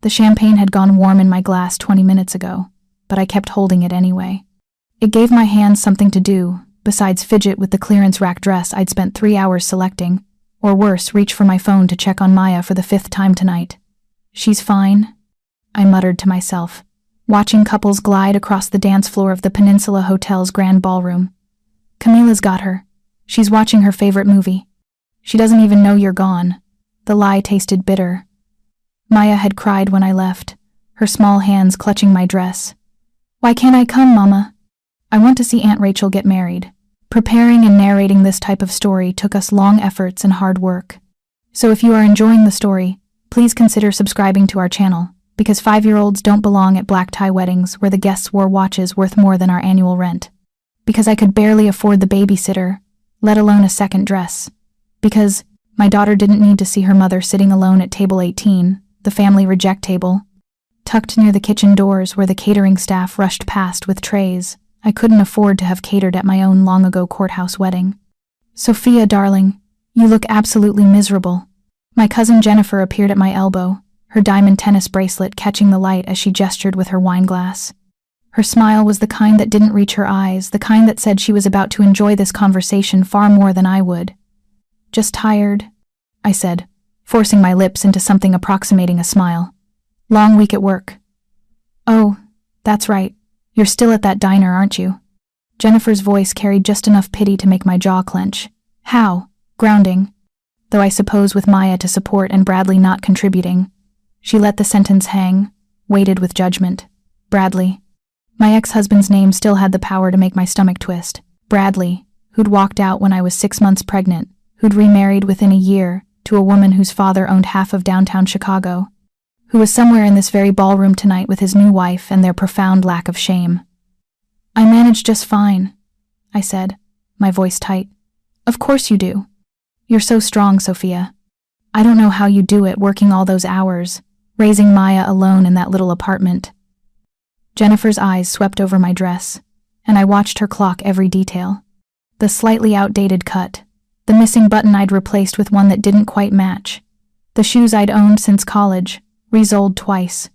The champagne had gone warm in my glass 20 minutes ago, but I kept holding it anyway. It gave my hands something to do, besides fidget with the clearance rack dress I'd spent 3 hours selecting, or worse, reach for my phone to check on Maya for the 5th time tonight. She's fine, I muttered to myself, watching couples glide across the dance floor of the Peninsula Hotel's grand ballroom. Camila's got her. She's watching her favorite movie. She doesn't even know you're gone. The lie tasted bitter. Maya had cried when I left, her small hands clutching my dress. Why can't I come, Mama? I want to see Aunt Rachel get married. Preparing and narrating this type of story took us long efforts and hard work. So if you are enjoying the story, please consider subscribing to our channel, because 5-year-olds don't belong at black tie weddings where the guests wore watches worth more than our annual rent. Because I could barely afford the babysitter, let alone a second dress. Because my daughter didn't need to see her mother sitting alone at table 18, the family reject table, tucked near the kitchen doors where the catering staff rushed past with trays. I couldn't afford to have catered at my own long-ago courthouse wedding. Sophia, darling, you look absolutely miserable. My cousin Jennifer appeared at my elbow, her diamond tennis bracelet catching the light as she gestured with her wine glass. Her smile was the kind that didn't reach her eyes, the kind that said she was about to enjoy this conversation far more than I would. Just tired, I said, forcing my lips into something approximating a smile. Long week at work. Oh, that's right. You're still at that diner, aren't you? Jennifer's voice carried just enough pity to make my jaw clench. How? Grounding. Though I suppose with Maya to support and Bradley not contributing. She let the sentence hang, waited with judgment. Bradley. My ex-husband's name still had the power to make my stomach twist. Bradley, who'd walked out when I was 6 months pregnant, who'd remarried within a year to a woman whose father owned half of downtown Chicago, who was somewhere in this very ballroom tonight with his new wife and their profound lack of shame. I manage just fine, I said, my voice tight. Of course you do. You're so strong, Sophia. I don't know how you do it, working all those hours, raising Maya alone in that little apartment. Jennifer's eyes swept over my dress, and I watched her clock every detail. The slightly outdated cut, the missing button I'd replaced with one that didn't quite match, the shoes I'd owned since college, resoled twice.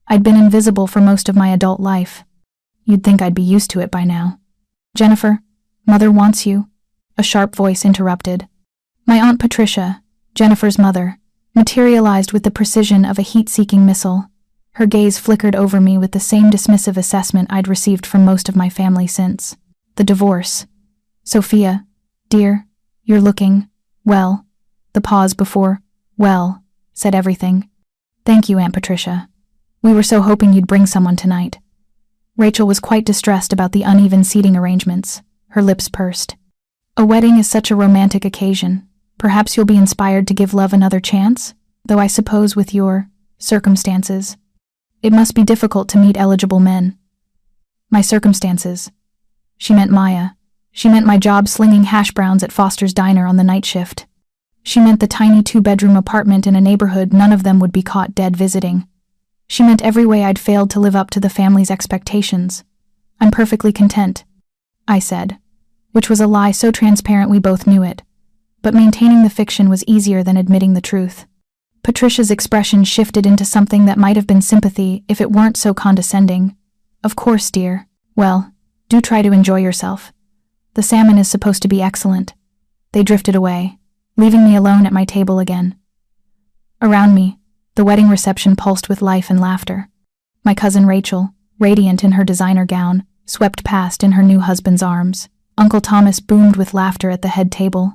I'd been invisible for most of my adult life. You'd think I'd be used to it by now. Jennifer, Mother wants you, a sharp voice interrupted. My Aunt Patricia, Jennifer's mother, materialized with the precision of a heat-seeking missile. Her gaze flickered over me with the same dismissive assessment I'd received from most of my family since the divorce. Sophia, dear, you're looking, well. The pause before, well, said everything. Thank you, Aunt Patricia. We were so hoping you'd bring someone tonight. Rachel was quite distressed about the uneven seating arrangements. Her lips pursed. A wedding is such a romantic occasion. Perhaps you'll be inspired to give love another chance, though I suppose with your circumstances, it must be difficult to meet eligible men. My circumstances. She meant Maya. She meant my job slinging hash browns at Foster's Diner on the night shift. She meant the tiny 2-bedroom apartment in a neighborhood none of them would be caught dead visiting. She meant every way I'd failed to live up to the family's expectations. I'm perfectly content, I said, which was a lie so transparent we both knew it. But maintaining the fiction was easier than admitting the truth. Patricia's expression shifted into something that might have been sympathy if it weren't so condescending. Of course, dear. Well, do try to enjoy yourself. The salmon is supposed to be excellent. They drifted away, leaving me alone at my table again. Around me, the wedding reception pulsed with life and laughter. My cousin Rachel, radiant in her designer gown, swept past in her new husband's arms. Uncle Thomas boomed with laughter at the head table.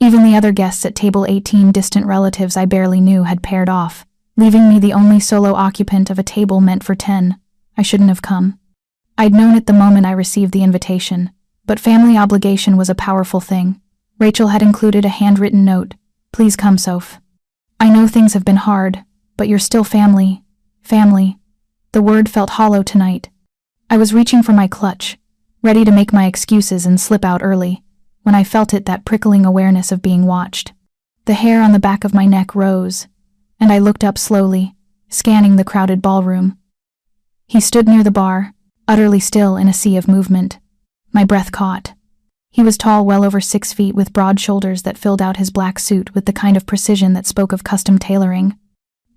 Even the other guests at table 18, distant relatives I barely knew, had paired off, leaving me the only solo occupant of a table meant for 10. I shouldn't have come. I'd known it the moment I received the invitation, but family obligation was a powerful thing. Rachel had included a handwritten note. Please come, Soph. I know things have been hard, but you're still family. Family. The word felt hollow tonight. I was reaching for my clutch, ready to make my excuses and slip out early, when I felt that prickling awareness of being watched. The hair on the back of my neck rose, and I looked up slowly, scanning the crowded ballroom. He stood near the bar, utterly still in a sea of movement. My breath caught. He was tall, well over 6 feet, with broad shoulders that filled out his black suit with the kind of precision that spoke of custom tailoring.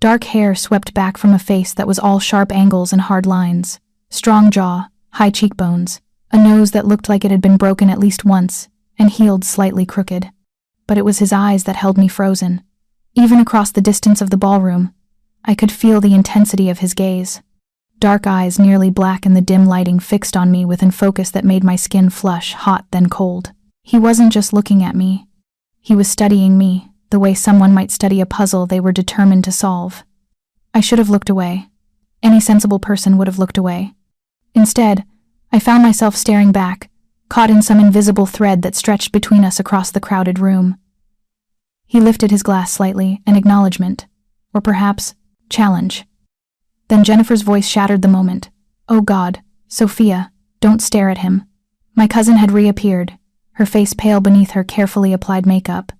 Dark hair swept back from a face that was all sharp angles and hard lines, strong jaw, high cheekbones, a nose that looked like it had been broken at least once, and healed slightly crooked. But it was his eyes that held me frozen. Even across the distance of the ballroom, I could feel the intensity of his gaze. Dark eyes, nearly black in the dim lighting, fixed on me with a focus that made my skin flush, hot then cold. He wasn't just looking at me. He was studying me, the way someone might study a puzzle they were determined to solve. I should have looked away. Any sensible person would have looked away. Instead, I found myself staring back, caught in some invisible thread that stretched between us across the crowded room. He lifted his glass slightly, an acknowledgement, or perhaps challenge. Then Jennifer's voice shattered the moment. "Oh God, Sophia, don't stare at him." My cousin had reappeared, her face pale beneath her carefully applied makeup.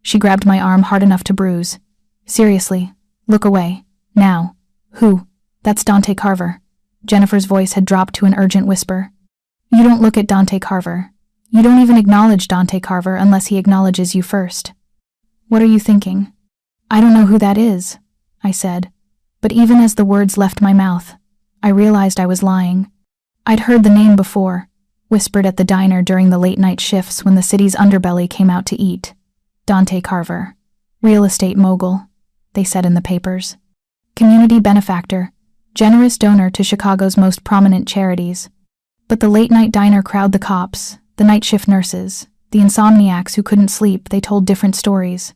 She grabbed my arm hard enough to bruise. "Seriously, look away. Now." "Who?" "That's Dante Carver." Jennifer's voice had dropped to an urgent whisper. "You don't look at Dante Carver. You don't even acknowledge Dante Carver unless he acknowledges you first." "What are you thinking?" "I don't know who that is," I said. But even as the words left my mouth, I realized I was lying. I'd heard the name before, whispered at the diner during the late-night shifts when the city's underbelly came out to eat. Dante Carver. Real estate mogul, they said in the papers. Community benefactor, generous donor to Chicago's most prominent charities. But the late-night diner crowd, the cops, the night shift nurses, the insomniacs who couldn't sleep, they told different stories.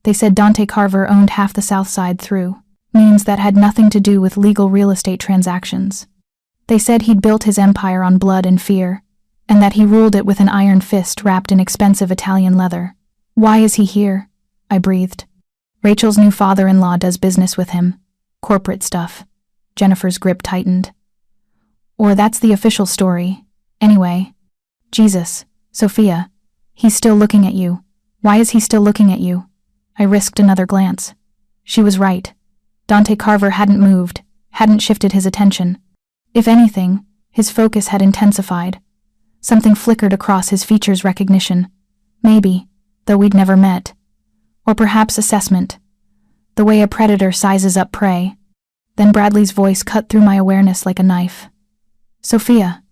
They said Dante Carver owned half the South Side through means that had nothing to do with legal real estate transactions. They said he'd built his empire on blood and fear, and that he ruled it with an iron fist wrapped in expensive Italian leather. "Why is he here?" I breathed. "Rachel's new father-in-law does business with him. Corporate stuff." Jennifer's grip tightened. "Or that's the official story. Anyway." "Jesus, Sophia, he's still looking at you. Why is he still looking at you?" I risked another glance. She was right. Dante Carver hadn't moved, hadn't shifted his attention. If anything, his focus had intensified. Something flickered across his features recognition. Maybe, though we'd never met. Or perhaps assessment. The way a predator sizes up prey. Then Bradley's voice cut through my awareness like a knife. "Sophia,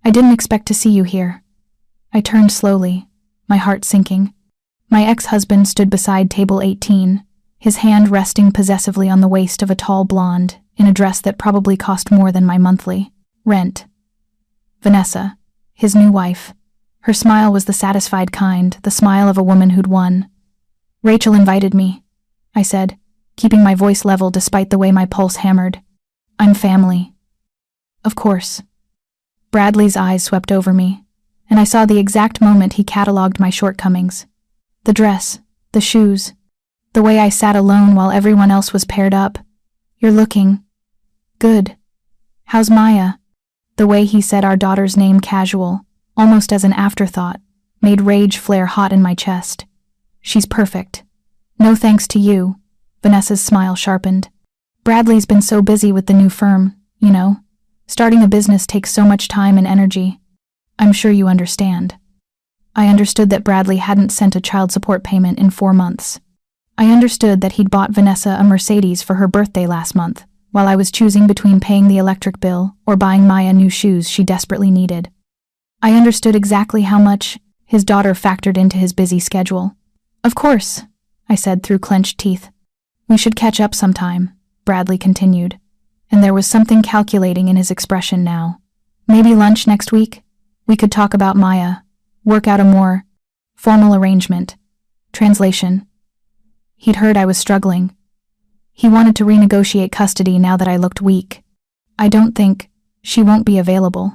I didn't expect to see you here." I turned slowly, my heart sinking. My ex-husband stood beside table 18, his hand resting possessively on the waist of a tall blonde in a dress that probably cost more than my monthly rent. Vanessa, his new wife. Her smile was the satisfied kind, the smile of a woman who'd won. "Rachel invited me," I said, keeping my voice level despite the way my pulse hammered. "I'm family." "Of course." Bradley's eyes swept over me, and I saw the exact moment he catalogued my shortcomings. The dress, the shoes, the way I sat alone while everyone else was paired up. "You're looking good. How's Maya?" The way he said our daughter's name casual, almost as an afterthought, made rage flare hot in my chest. "She's perfect. No thanks to you." Vanessa's smile sharpened. "Bradley's been so busy with the new firm, you know. Starting a business takes so much time and energy. I'm sure you understand." I understood that Bradley hadn't sent a child support payment in 4 months. I understood that he'd bought Vanessa a Mercedes for her birthday last month, while I was choosing between paying the electric bill or buying Maya new shoes she desperately needed. I understood exactly how much his daughter factored into his busy schedule. "Of course," I said through clenched teeth. "We should catch up sometime," Bradley continued, and there was something calculating in his expression now. "Maybe lunch next week? We could talk about Maya, work out a more formal arrangement." Translation. He'd heard I was struggling. He wanted to renegotiate custody now that I looked weak. "I don't think she won't be available."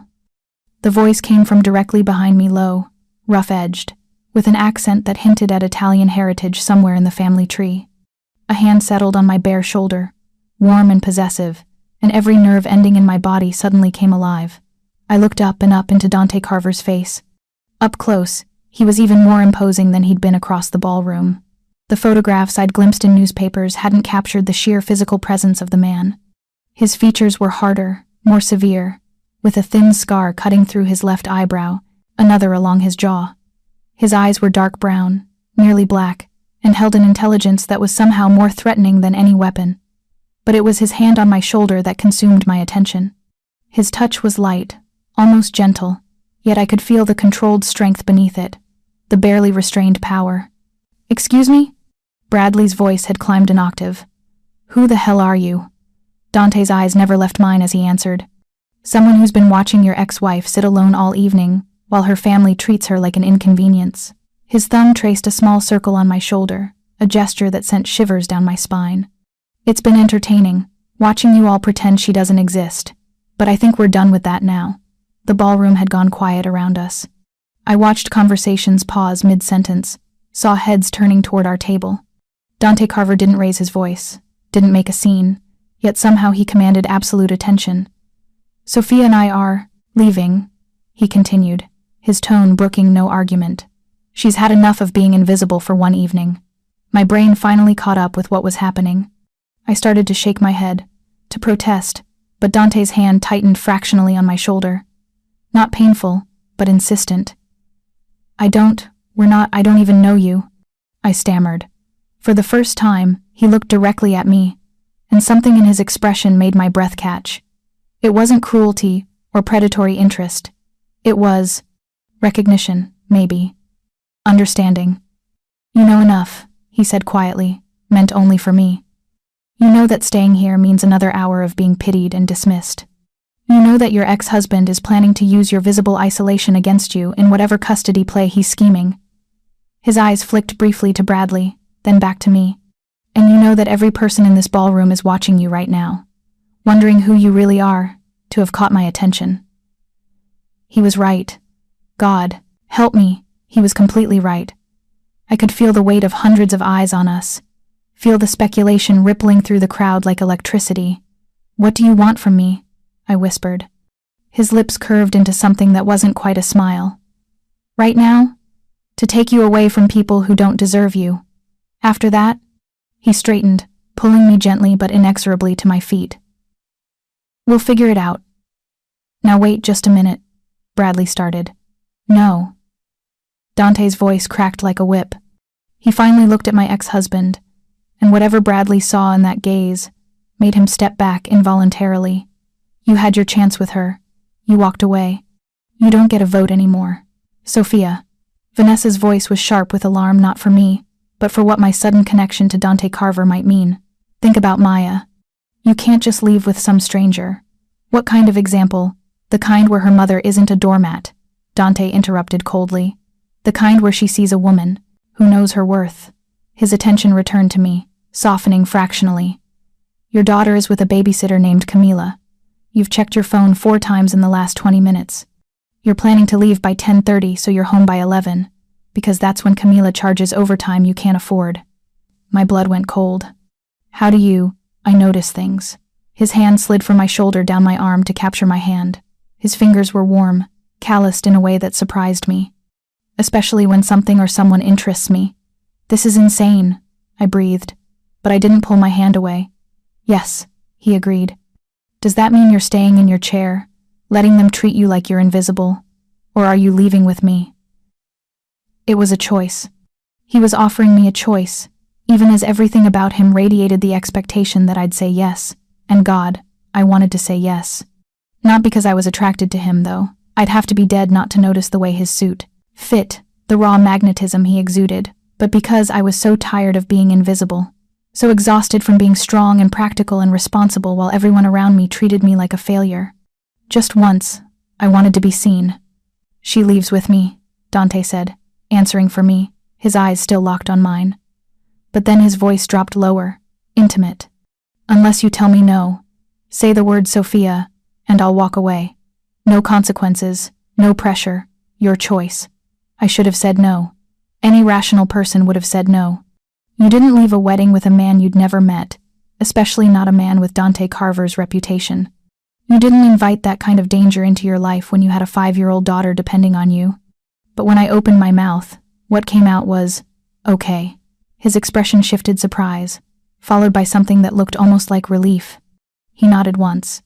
The voice came from directly behind me, low, rough-edged, with an accent that hinted at Italian heritage somewhere in the family tree. A hand settled on my bare shoulder, warm and possessive, and every nerve ending in my body suddenly came alive. I looked up and up into Dante Carver's face. Up close, he was even more imposing than he'd been across the ballroom. The photographs I'd glimpsed in newspapers hadn't captured the sheer physical presence of the man. His features were harder, more severe, with a thin scar cutting through his left eyebrow, another along his jaw. His eyes were dark brown, nearly black, and held an intelligence that was somehow more threatening than any weapon. but it was his hand on my shoulder that consumed my attention. His touch was light, almost gentle, yet I could feel the controlled strength beneath it, the barely restrained power. "Excuse me?" Bradley's voice had climbed an octave. "Who the hell are you?" Dante's eyes never left mine as he answered. "Someone who's been watching your ex-wife sit alone all evening, while her family treats her like an inconvenience." His thumb traced a small circle on my shoulder, a gesture that sent shivers down my spine. "It's been entertaining, watching you all pretend she doesn't exist, but I think we're done with that now." The ballroom had gone quiet around us. I watched conversations pause mid-sentence, saw heads turning toward our table. Dante Carver didn't raise his voice, didn't make a scene, yet somehow he commanded absolute attention. "Sophia and I are leaving," he continued, his tone brooking no argument. "She's had enough of being invisible for one evening." My brain finally caught up with what was happening. I started to shake my head, to protest, but Dante's hand tightened fractionally on my shoulder. Not painful, but insistent. I don't even know you," I stammered. For the first time, he looked directly at me, and something in his expression made my breath catch. It wasn't cruelty or predatory interest. It was recognition, maybe. Understanding. "You know enough," he said quietly, meant only for me. "You know that staying here means another hour of being pitied and dismissed. You know that your ex-husband is planning to use your visible isolation against you in whatever custody play he's scheming." His eyes flicked briefly to Bradley, then back to me. "And you know that every person in this ballroom is watching you right now, wondering who you really are, to have caught my attention." He was right. God, help me, he was completely right. I could feel the weight of hundreds of eyes on us, feel the speculation rippling through the crowd like electricity. "What do you want from me?" I whispered. His lips curved into something that wasn't quite a smile. "Right now? To take you away from people who don't deserve you. After that?" He straightened, pulling me gently but inexorably to my feet. "We'll figure it out." "Now wait just a minute," Bradley started. "No." Dante's voice cracked like a whip. He finally looked at my ex-husband, and whatever Bradley saw in that gaze made him step back involuntarily. "You had your chance with her. You walked away. You don't get a vote anymore. Sophia." Vanessa's voice was sharp with alarm, not for me, but for what my sudden connection to Dante Carver might mean. "Think about Maya. You can't just leave with some stranger." "What kind of example?" "The kind where her mother isn't a doormat," Dante interrupted coldly. "The kind where she sees a woman, who knows her worth." His attention returned to me, softening fractionally. "Your daughter is with a babysitter named Camila. You've checked your phone 4 times in the last 20 minutes. You're planning to leave by 10:30 so you're home by 11, because that's when Camila charges overtime you can't afford." My blood went cold. "How do you—" I noticed things. His hand slid from my shoulder down my arm to capture my hand. His fingers were warm, calloused in a way that surprised me. Especially when something or someone interests me. "This is insane," I breathed, but I didn't pull my hand away. "Yes," he agreed. "Does that mean you're staying in your chair, letting them treat you like you're invisible? Or are you leaving with me?" It was a choice. He was offering me a choice, even as everything about him radiated the expectation that I'd say yes. And God, I wanted to say yes. Not because I was attracted to him, though. I'd have to be dead not to notice the way his suit fit, the raw magnetism he exuded, but because I was so tired of being invisible. So exhausted from being strong and practical and responsible while everyone around me treated me like a failure. Just once, I wanted to be seen. "She leaves with me," Dante said, answering for me, his eyes still locked on mine. But then his voice dropped lower, intimate. "Unless you tell me no. Say the word Sophia, and I'll walk away. No consequences, no pressure, your choice." I should have said no. Any rational person would have said no. You didn't leave a wedding with a man you'd never met, especially not a man with Dante Carver's reputation. You didn't invite that kind of danger into your life when you had a 5-year-old daughter depending on you. But when I opened my mouth, what came out was, "Okay." His expression shifted surprise, followed by something that looked almost like relief. He nodded once,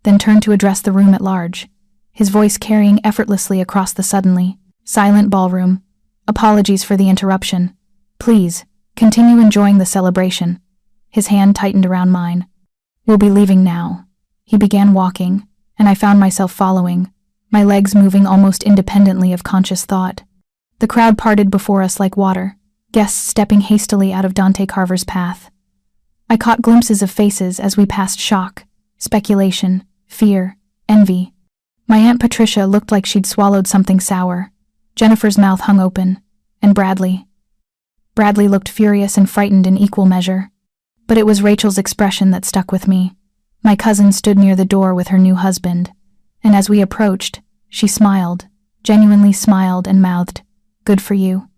then turned to address the room at large, his voice carrying effortlessly across the suddenly silent ballroom. "Apologies for the interruption. Please, continue enjoying the celebration." His hand tightened around mine. "We'll be leaving now." He began walking, and I found myself following, my legs moving almost independently of conscious thought. The crowd parted before us like water, guests stepping hastily out of Dante Carver's path. I caught glimpses of faces as we passed shock, speculation, fear, envy. My Aunt Patricia looked like she'd swallowed something sour. Jennifer's mouth hung open, and Bradley looked furious and frightened in equal measure. But it was Rachel's expression that stuck with me. My cousin stood near the door with her new husband, and as we approached, she smiled, genuinely smiled, and mouthed, "Good for you."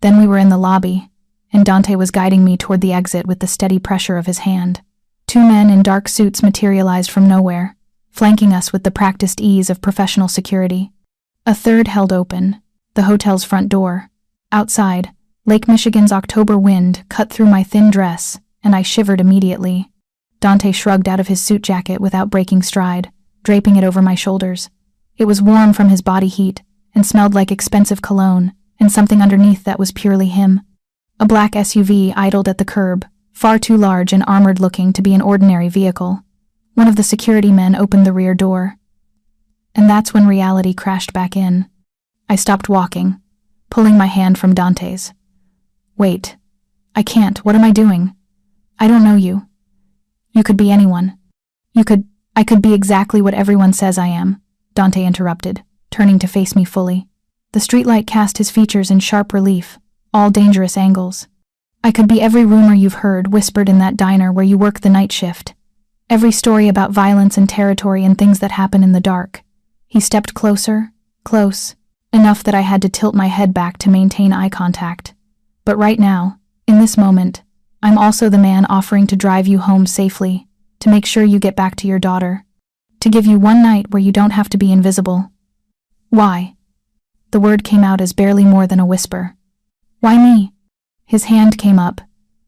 Then we were in the lobby, and Dante was guiding me toward the exit with the steady pressure of his hand. Two men in dark suits materialized from nowhere, flanking us with the practiced ease of professional security. A third held open, the hotel's front door. Outside, Lake Michigan's October wind cut through my thin dress, and I shivered immediately. Dante shrugged out of his suit jacket without breaking stride, draping it over my shoulders. It was warm from his body heat, and smelled like expensive cologne, and something underneath that was purely him. A black SUV idled at the curb, far too large and armored-looking to be an ordinary vehicle. One of the security men opened the rear door. And that's when reality crashed back in. I stopped walking, pulling my hand from Dante's. "Wait. I can't. What am I doing? I don't know you. You could be anyone. I could be exactly what everyone says I am," Dante interrupted, turning to face me fully. The streetlight cast his features in sharp relief, all dangerous angles. "I could be every rumor you've heard whispered in that diner where you work the night shift. Every story about violence and territory and things that happen in the dark." He stepped closer, close, enough that I had to tilt my head back to maintain eye contact. "But right now, in this moment, I'm also the man offering to drive you home safely, to make sure you get back to your daughter, to give you one night where you don't have to be invisible." "Why?" The word came out as barely more than a whisper. "Why me?" His hand came up,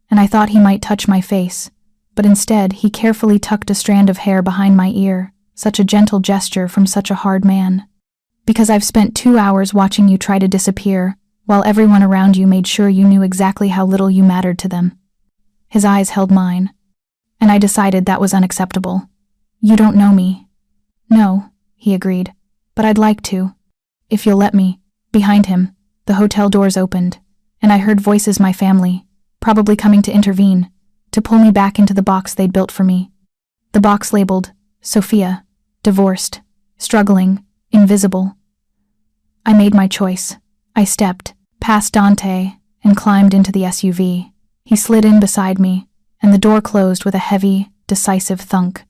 and I thought he might touch my face, but instead he carefully tucked a strand of hair behind my ear, such a gentle gesture from such a hard man. "Because I've spent 2 hours watching you try to disappear, while everyone around you made sure you knew exactly how little you mattered to them." His eyes held mine, and I decided that was unacceptable. "You don't know me." "No," he agreed, "but I'd like to, if you'll let me." Behind him, the hotel doors opened, and I heard voices my family, probably coming to intervene, to pull me back into the box they'd built for me. The box labeled, Sophia, divorced, struggling, invisible. I made my choice. I stepped, past Dante, and climbed into the SUV. He slid in beside me, and the door closed with a heavy, decisive thunk.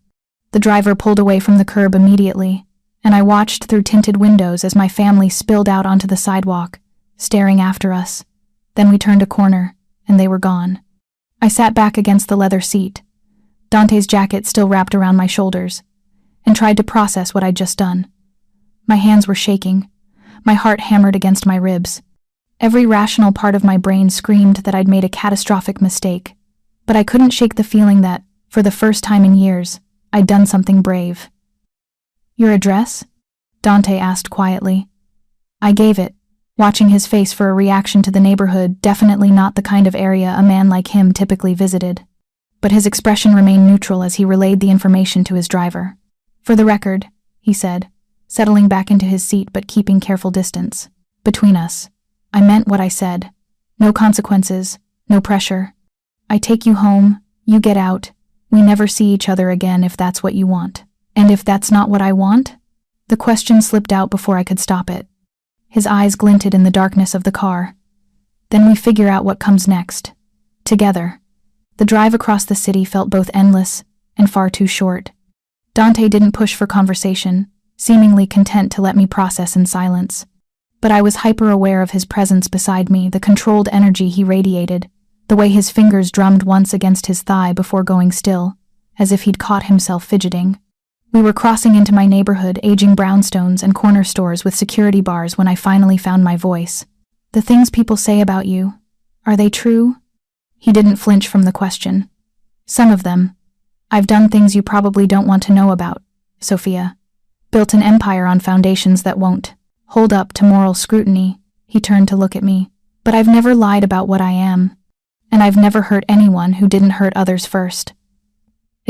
The driver pulled away from the curb immediately, and I watched through tinted windows as my family spilled out onto the sidewalk, staring after us. Then we turned a corner, and they were gone. I sat back against the leather seat, Dante's jacket still wrapped around my shoulders, and tried to process what I'd just done. My hands were shaking, my heart hammered against my ribs. Every rational part of my brain screamed that I'd made a catastrophic mistake, but I couldn't shake the feeling that, for the first time in years, I'd done something brave. "Your address?" Dante asked quietly. I gave it, watching his face for a reaction to the neighborhood, definitely not the kind of area a man like him typically visited. But his expression remained neutral as he relayed the information to his driver. "For the record," he said, settling back into his seat but keeping careful distance. "Between us, I meant what I said. No consequences, no pressure. I take you home, you get out, we never see each other again if that's what you want. And if that's not what I want?" The question slipped out before I could stop it. His eyes glinted in the darkness of the car. "Then we figure out what comes next. Together." The drive across the city felt both endless and far too short. Dante didn't push for conversation, seemingly content to let me process in silence. But I was hyper-aware of his presence beside me, the controlled energy he radiated, the way his fingers drummed once against his thigh before going still, as if he'd caught himself fidgeting. We were crossing into my neighborhood, aging brownstones and corner stores with security bars when I finally found my voice. "The things people say about you, are they true?" He didn't flinch from the question. "Some of them. I've done things you probably don't want to know about, Sophia. Built an empire on foundations that won't hold up to moral scrutiny." He turned to look at me. "But I've never lied about what I am, and I've never hurt anyone who didn't hurt others first."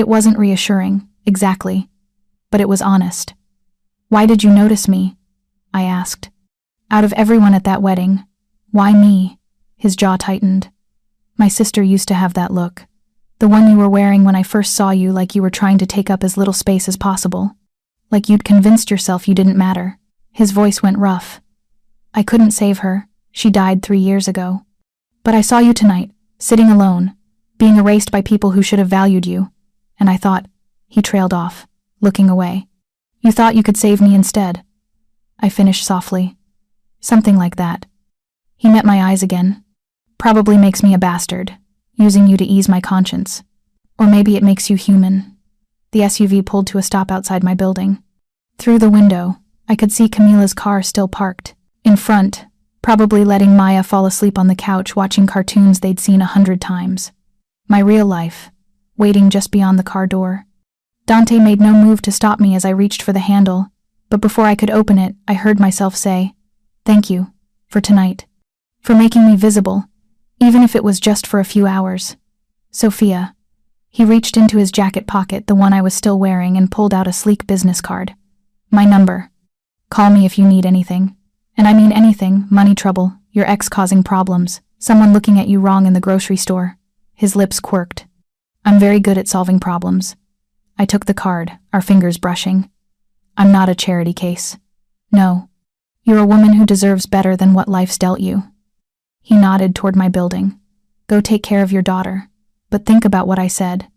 It wasn't reassuring, exactly, but it was honest. "Why did you notice me?" I asked. "Out of everyone at that wedding, why me?" His jaw tightened. "My sister used to have that look. The one you were wearing when I first saw you, like you were trying to take up as little space as possible. Like you'd convinced yourself you didn't matter." His voice went rough. "I couldn't save her. She died 3 years ago. But I saw you tonight, sitting alone, being erased by people who should have valued you. And I thought," he trailed off, looking away, "you thought you could save me instead." I finished softly. "Something like that." He met my eyes again. "Probably makes me a bastard, using you to ease my conscience. Or maybe it makes you human." The SUV pulled to a stop outside my building. Through the window, I could see Camila's car still parked. In front, probably letting Maya fall asleep on the couch watching cartoons they'd seen 100 times. My real life, waiting just beyond the car door. Dante made no move to stop me as I reached for the handle, but before I could open it, I heard myself say, "Thank you, for tonight. For making me visible, even if it was just for a few hours. Sophia." He reached into his jacket pocket, the one I was still wearing, and pulled out a sleek business card. "My number. Call me if you need anything. And I mean anything, money trouble, your ex causing problems, someone looking at you wrong in the grocery store." His lips quirked. "I'm very good at solving problems." I took the card, our fingers brushing. "I'm not a charity case. No. You're a woman who deserves better than what life's dealt you." He nodded toward my building. "Go take care of your daughter. But think about what I said.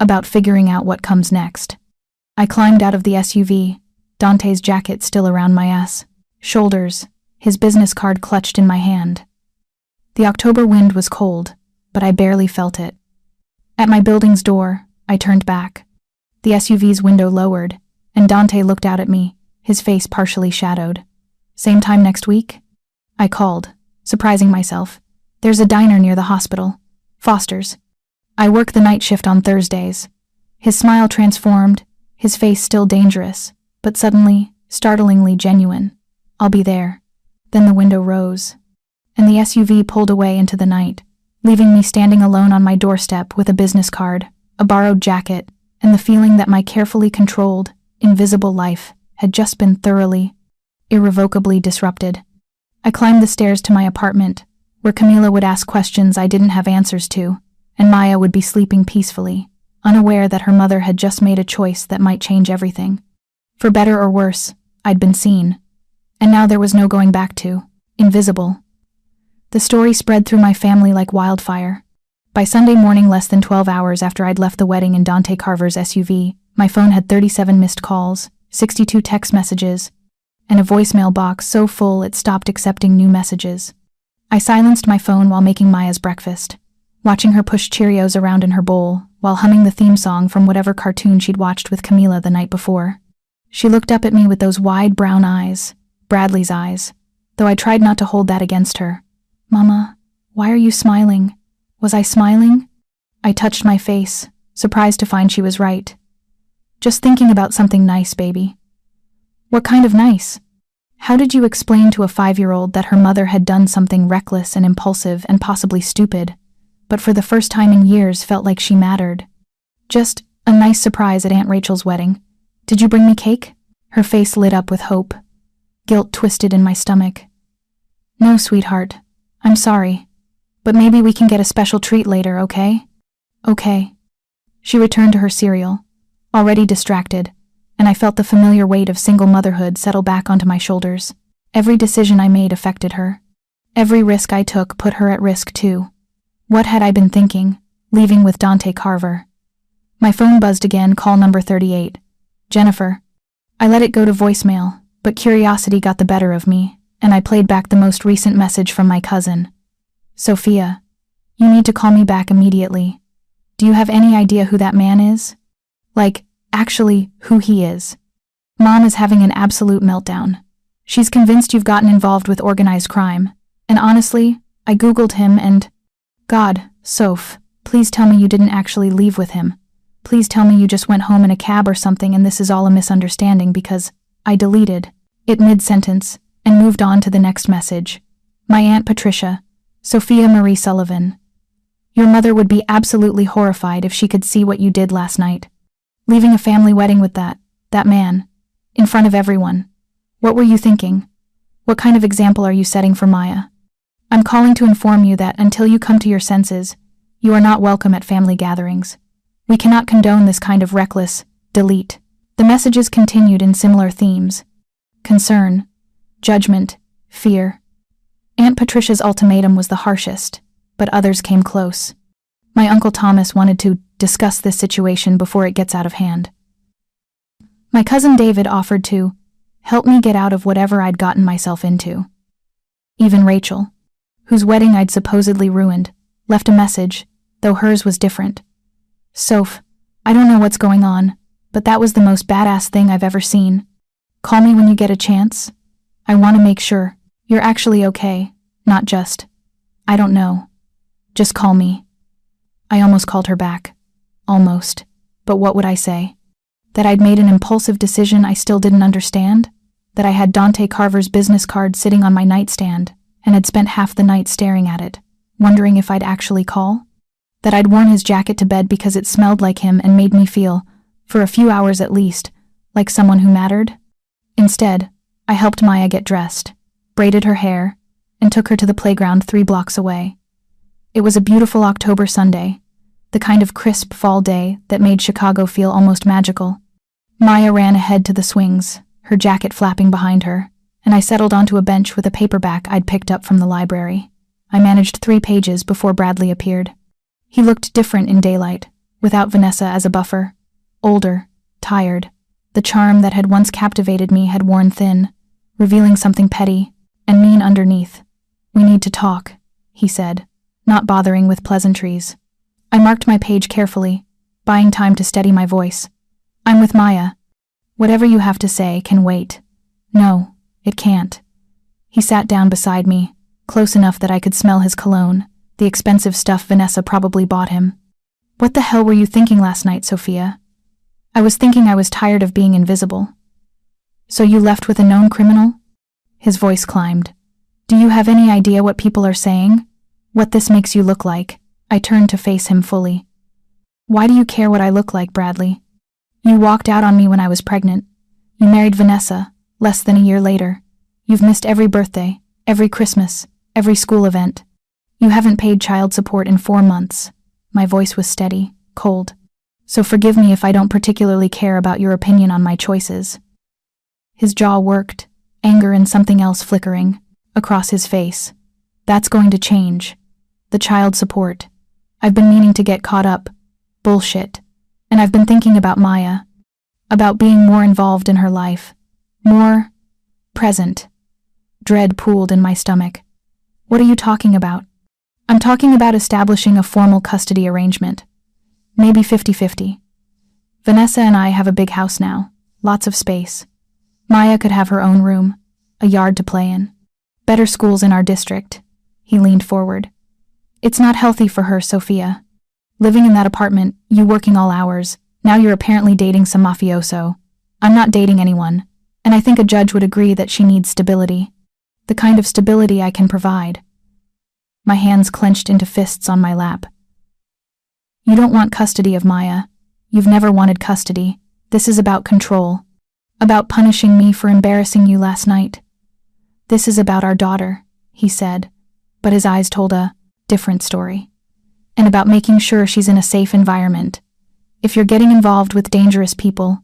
About figuring out what comes next." I climbed out of the SUV, Dante's jacket still around my shoulders, his business card clutched in my hand. The October wind was cold, but I barely felt it. At my building's door, I turned back. The SUV's window lowered, and Dante looked out at me, his face partially shadowed. "Same time next week?" I called, surprising myself. "There's a diner near the hospital. Foster's. I work the night shift on Thursdays." His smile transformed, his face still dangerous, but suddenly, startlingly genuine. "I'll be there." Then the window rose, and the SUV pulled away into the night, leaving me standing alone on my doorstep with a business card, a borrowed jacket, and the feeling that my carefully controlled, invisible life had just been thoroughly, irrevocably disrupted. I climbed the stairs to my apartment, where Camila would ask questions I didn't have answers to, and Maya would be sleeping peacefully, unaware that her mother had just made a choice that might change everything. For better or worse, I'd been seen. And now there was no going back to. Invisible. The story spread through my family like wildfire. By Sunday morning, less than 12 hours after I'd left the wedding in Dante Carver's SUV, my phone had 37 missed calls, 62 text messages, and a voicemail box so full it stopped accepting new messages. I silenced my phone while making Maya's breakfast, watching her push Cheerios around in her bowl while humming the theme song from whatever cartoon she'd watched with Camila the night before. She looked up at me with those wide brown eyes, Bradley's eyes, though I tried not to hold that against her. "Mama, why are you smiling? Was I smiling?" I touched my face, surprised to find she was right. "Just thinking about something nice, baby." "What kind of nice? How did you explain to a 5-year-old that her mother had done something reckless and impulsive and possibly stupid, but for the first time in years felt like she mattered?" "Just a nice surprise at Aunt Rachel's wedding. Did you bring me cake?" Her face lit up with hope. Guilt twisted in my stomach. "No, sweetheart. I'm sorry. But maybe we can get a special treat later, okay?" "Okay." She returned to her cereal, already distracted, and I felt the familiar weight of single motherhood settle back onto my shoulders. Every decision I made affected her. Every risk I took put her at risk too. What had I been thinking, leaving with Dante Carver? My phone buzzed again, call number 38. "Jennifer." I let it go to voicemail, but curiosity got the better of me, and I played back the most recent message from my cousin. "Sophia, you need to call me back immediately. Do you have any idea who that man is? Like, actually, who he is. Mom is having an absolute meltdown. She's convinced you've gotten involved with organized crime, and honestly, I Googled him and... God, Soph, please tell me you didn't actually leave with him. Please tell me you just went home in a cab or something and this is all a misunderstanding because I deleted it mid-sentence and moved on to the next message. My Aunt Patricia, Sophia Marie Sullivan. Your mother would be absolutely horrified if she could see what you did last night. Leaving a family wedding with that man, in front of everyone. What were you thinking? What kind of example are you setting for Maya? I'm calling to inform you that until you come to your senses, you are not welcome at family gatherings. We cannot condone this kind of reckless delete. The messages continued in similar themes. Concern, judgment, fear. Aunt Patricia's ultimatum was the harshest, but others came close. My Uncle Thomas wanted to discuss this situation before it gets out of hand. My cousin David offered to help me get out of whatever I'd gotten myself into. Even Rachel, whose wedding I'd supposedly ruined, left a message, though hers was different. Soph, I don't know what's going on, but that was the most badass thing I've ever seen. Call me when you get a chance. I want to make sure you're actually okay, not just, I don't know. Just call me. I almost called her back. Almost. But what would I say? That I'd made an impulsive decision I still didn't understand? That I had Dante Carver's business card sitting on my nightstand and had spent half the night staring at it, wondering if I'd actually call? That I'd worn his jacket to bed because it smelled like him and made me feel, for a few hours at least, like someone who mattered? Instead, I helped Maya get dressed, braided her hair, and took her to the playground 3 blocks away. It was a beautiful October Sunday, the kind of crisp fall day that made Chicago feel almost magical. Maya ran ahead to the swings, her jacket flapping behind her, and I settled onto a bench with a paperback I'd picked up from the library. I managed 3 pages before Bradley appeared. He looked different in daylight, without Vanessa as a buffer. Older, tired. The charm that had once captivated me had worn thin, revealing something petty and mean underneath. "We need to talk," he said, not bothering with pleasantries. I marked my page carefully, buying time to steady my voice. "I'm with Maya. Whatever you have to say can wait." "No, it can't." He sat down beside me, close enough that I could smell his cologne, the expensive stuff Vanessa probably bought him. "What the hell were you thinking last night, Sophia?" "I was thinking I was tired of being invisible." "So you left with a known criminal?" His voice climbed. "Do you have any idea what people are saying? What this makes you look like?" I turned to face him fully. "Why do you care what I look like, Bradley? You walked out on me when I was pregnant. You married Vanessa, less than a year later. You've missed every birthday, every Christmas, every school event. You haven't paid child support in 4 months." My voice was steady, cold. "So forgive me if I don't particularly care about your opinion on my choices." His jaw worked, anger and something else flickering across his face. "That's going to change. The child support. I've been meaning to get caught up. Bullshit. And I've been thinking about Maya. About being more involved in her life. More present." Dread pooled in my stomach. "What are you talking about?" "I'm talking about establishing a formal custody arrangement. Maybe 50-50. Vanessa and I have a big house now, lots of space. Maya could have her own room, a yard to play in. Better schools in our district." He leaned forward. "It's not healthy for her, Sophia. Living in that apartment, you working all hours, now you're apparently dating some mafioso. I'm not dating anyone, and I think a judge would agree that she needs stability. The kind of stability I can provide." My hands clenched into fists on my lap. "You don't want custody of Maya. You've never wanted custody. This is about control. About punishing me for embarrassing you last night. This is about our daughter," he said, but his eyes told a different story. "And about making sure she's in a safe environment. If you're getting involved with dangerous people,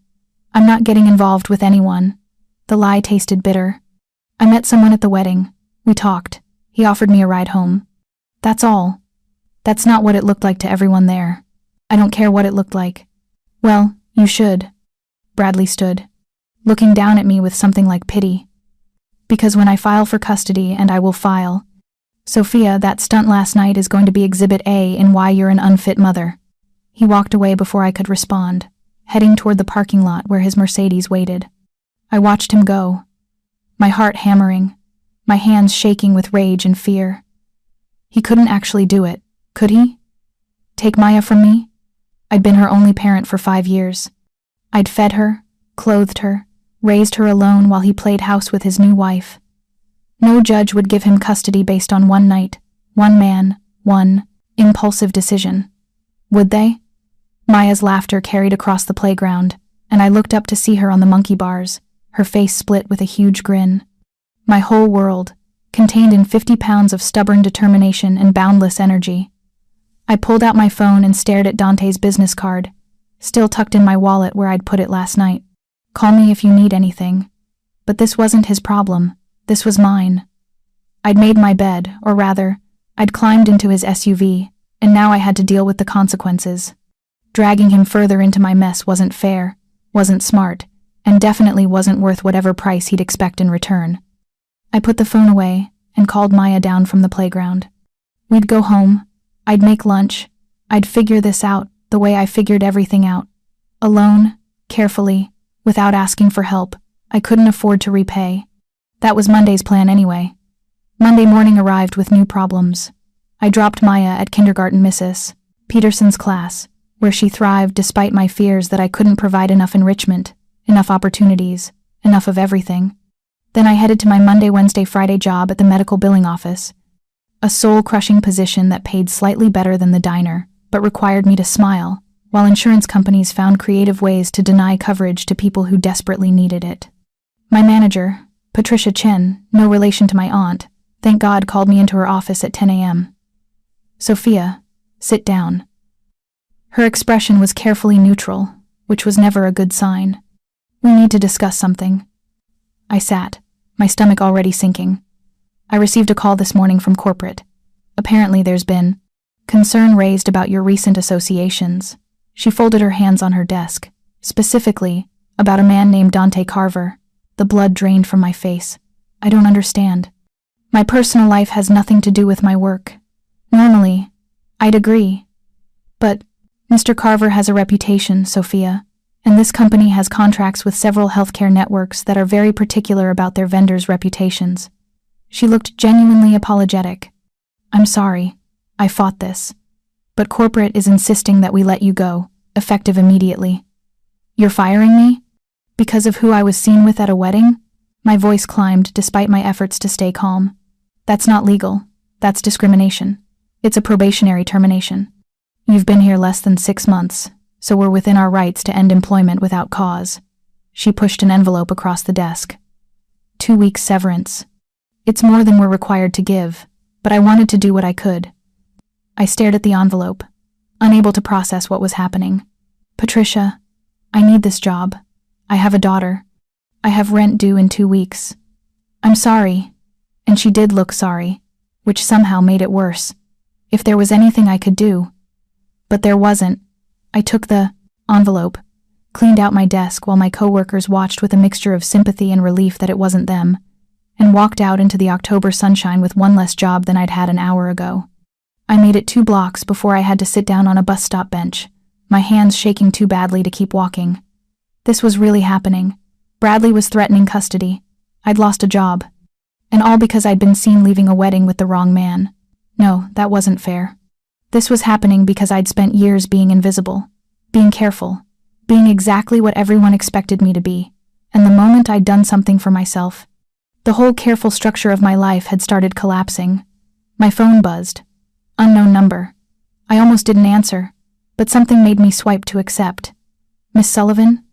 I'm not getting involved with anyone." The lie tasted bitter. "I met someone at the wedding. We talked. He offered me a ride home. That's all. That's not what it looked like to everyone there. I don't care what it looked like." "Well, you should." Bradley stood, looking down at me with something like pity. "Because when I file for custody, and I will file, Sophia, that stunt last night is going to be Exhibit A in why you're an unfit mother." He walked away before I could respond, heading toward the parking lot where his Mercedes waited. I watched him go, my heart hammering, my hands shaking with rage and fear. He couldn't actually do it, could he? Take Maya from me? I'd been her only parent for 5 years. I'd fed her, clothed her, raised her alone while he played house with his new wife. No judge would give him custody based on one night, one man, one impulsive decision. Would they? Maya's laughter carried across the playground, and I looked up to see her on the monkey bars, her face split with a huge grin. My whole world, contained in 50 pounds of stubborn determination and boundless energy. I pulled out my phone and stared at Dante's business card, still tucked in my wallet where I'd put it last night. Call me if you need anything. But this wasn't his problem. This was mine. I'd made my bed, or rather, I'd climbed into his SUV, and now I had to deal with the consequences. Dragging him further into my mess wasn't fair, wasn't smart, and definitely wasn't worth whatever price he'd expect in return. I put the phone away and called Maya down from the playground. We'd go home. I'd make lunch. I'd figure this out the way I figured everything out. Alone, carefully, without asking for help. I couldn't afford to repay. That was Monday's plan anyway. Monday morning arrived with new problems. I dropped Maya at kindergarten Mrs. Peterson's class, where she thrived despite my fears that I couldn't provide enough enrichment, enough opportunities, enough of everything. Then I headed to my Monday, Wednesday, Friday job at the medical billing office, a soul-crushing position that paid slightly better than the diner, but required me to smile, while insurance companies found creative ways to deny coverage to people who desperately needed it. My manager, Patricia Chen, no relation to my aunt, thank God, called me into her office at 10 a.m. Sophia, sit down. Her expression was carefully neutral, which was never a good sign. We need to discuss something. I sat, my stomach already sinking. I received a call this morning from corporate. Apparently there's been concern raised about your recent associations. She folded her hands on her desk, specifically about a man named Dante Carver. The blood drained from my face. I don't understand. My personal life has nothing to do with my work. Normally, I'd agree. But Mr. Carver has a reputation, Sophia, and this company has contracts with several healthcare networks that are very particular about their vendors' reputations. She looked genuinely apologetic. I'm sorry. I fought this. But corporate is insisting that we let you go, effective immediately. You're firing me? Because of who I was seen with at a wedding? My voice climbed despite my efforts to stay calm. That's not legal. That's discrimination. It's a probationary termination. You've been here less than 6 months, so we're within our rights to end employment without cause. She pushed an envelope across the desk. 2 weeks severance. It's more than we're required to give, but I wanted to do what I could. I stared at the envelope, unable to process what was happening. Patricia, I need this job. I have a daughter. I have rent due in 2 weeks. I'm sorry. And she did look sorry, which somehow made it worse. If there was anything I could do. But there wasn't. I took the envelope, cleaned out my desk while my coworkers watched with a mixture of sympathy and relief that it wasn't them, and walked out into the October sunshine with one less job than I'd had an hour ago. I made it 2 blocks before I had to sit down on a bus stop bench, my hands shaking too badly to keep walking. This was really happening. Bradley was threatening custody. I'd lost a job. And all because I'd been seen leaving a wedding with the wrong man. No, that wasn't fair. This was happening because I'd spent years being invisible, being careful, being exactly what everyone expected me to be, and the moment I'd done something for myself, the whole careful structure of my life had started collapsing. My phone buzzed. Unknown number. I almost didn't answer, but something made me swipe to accept. Miss Sullivan?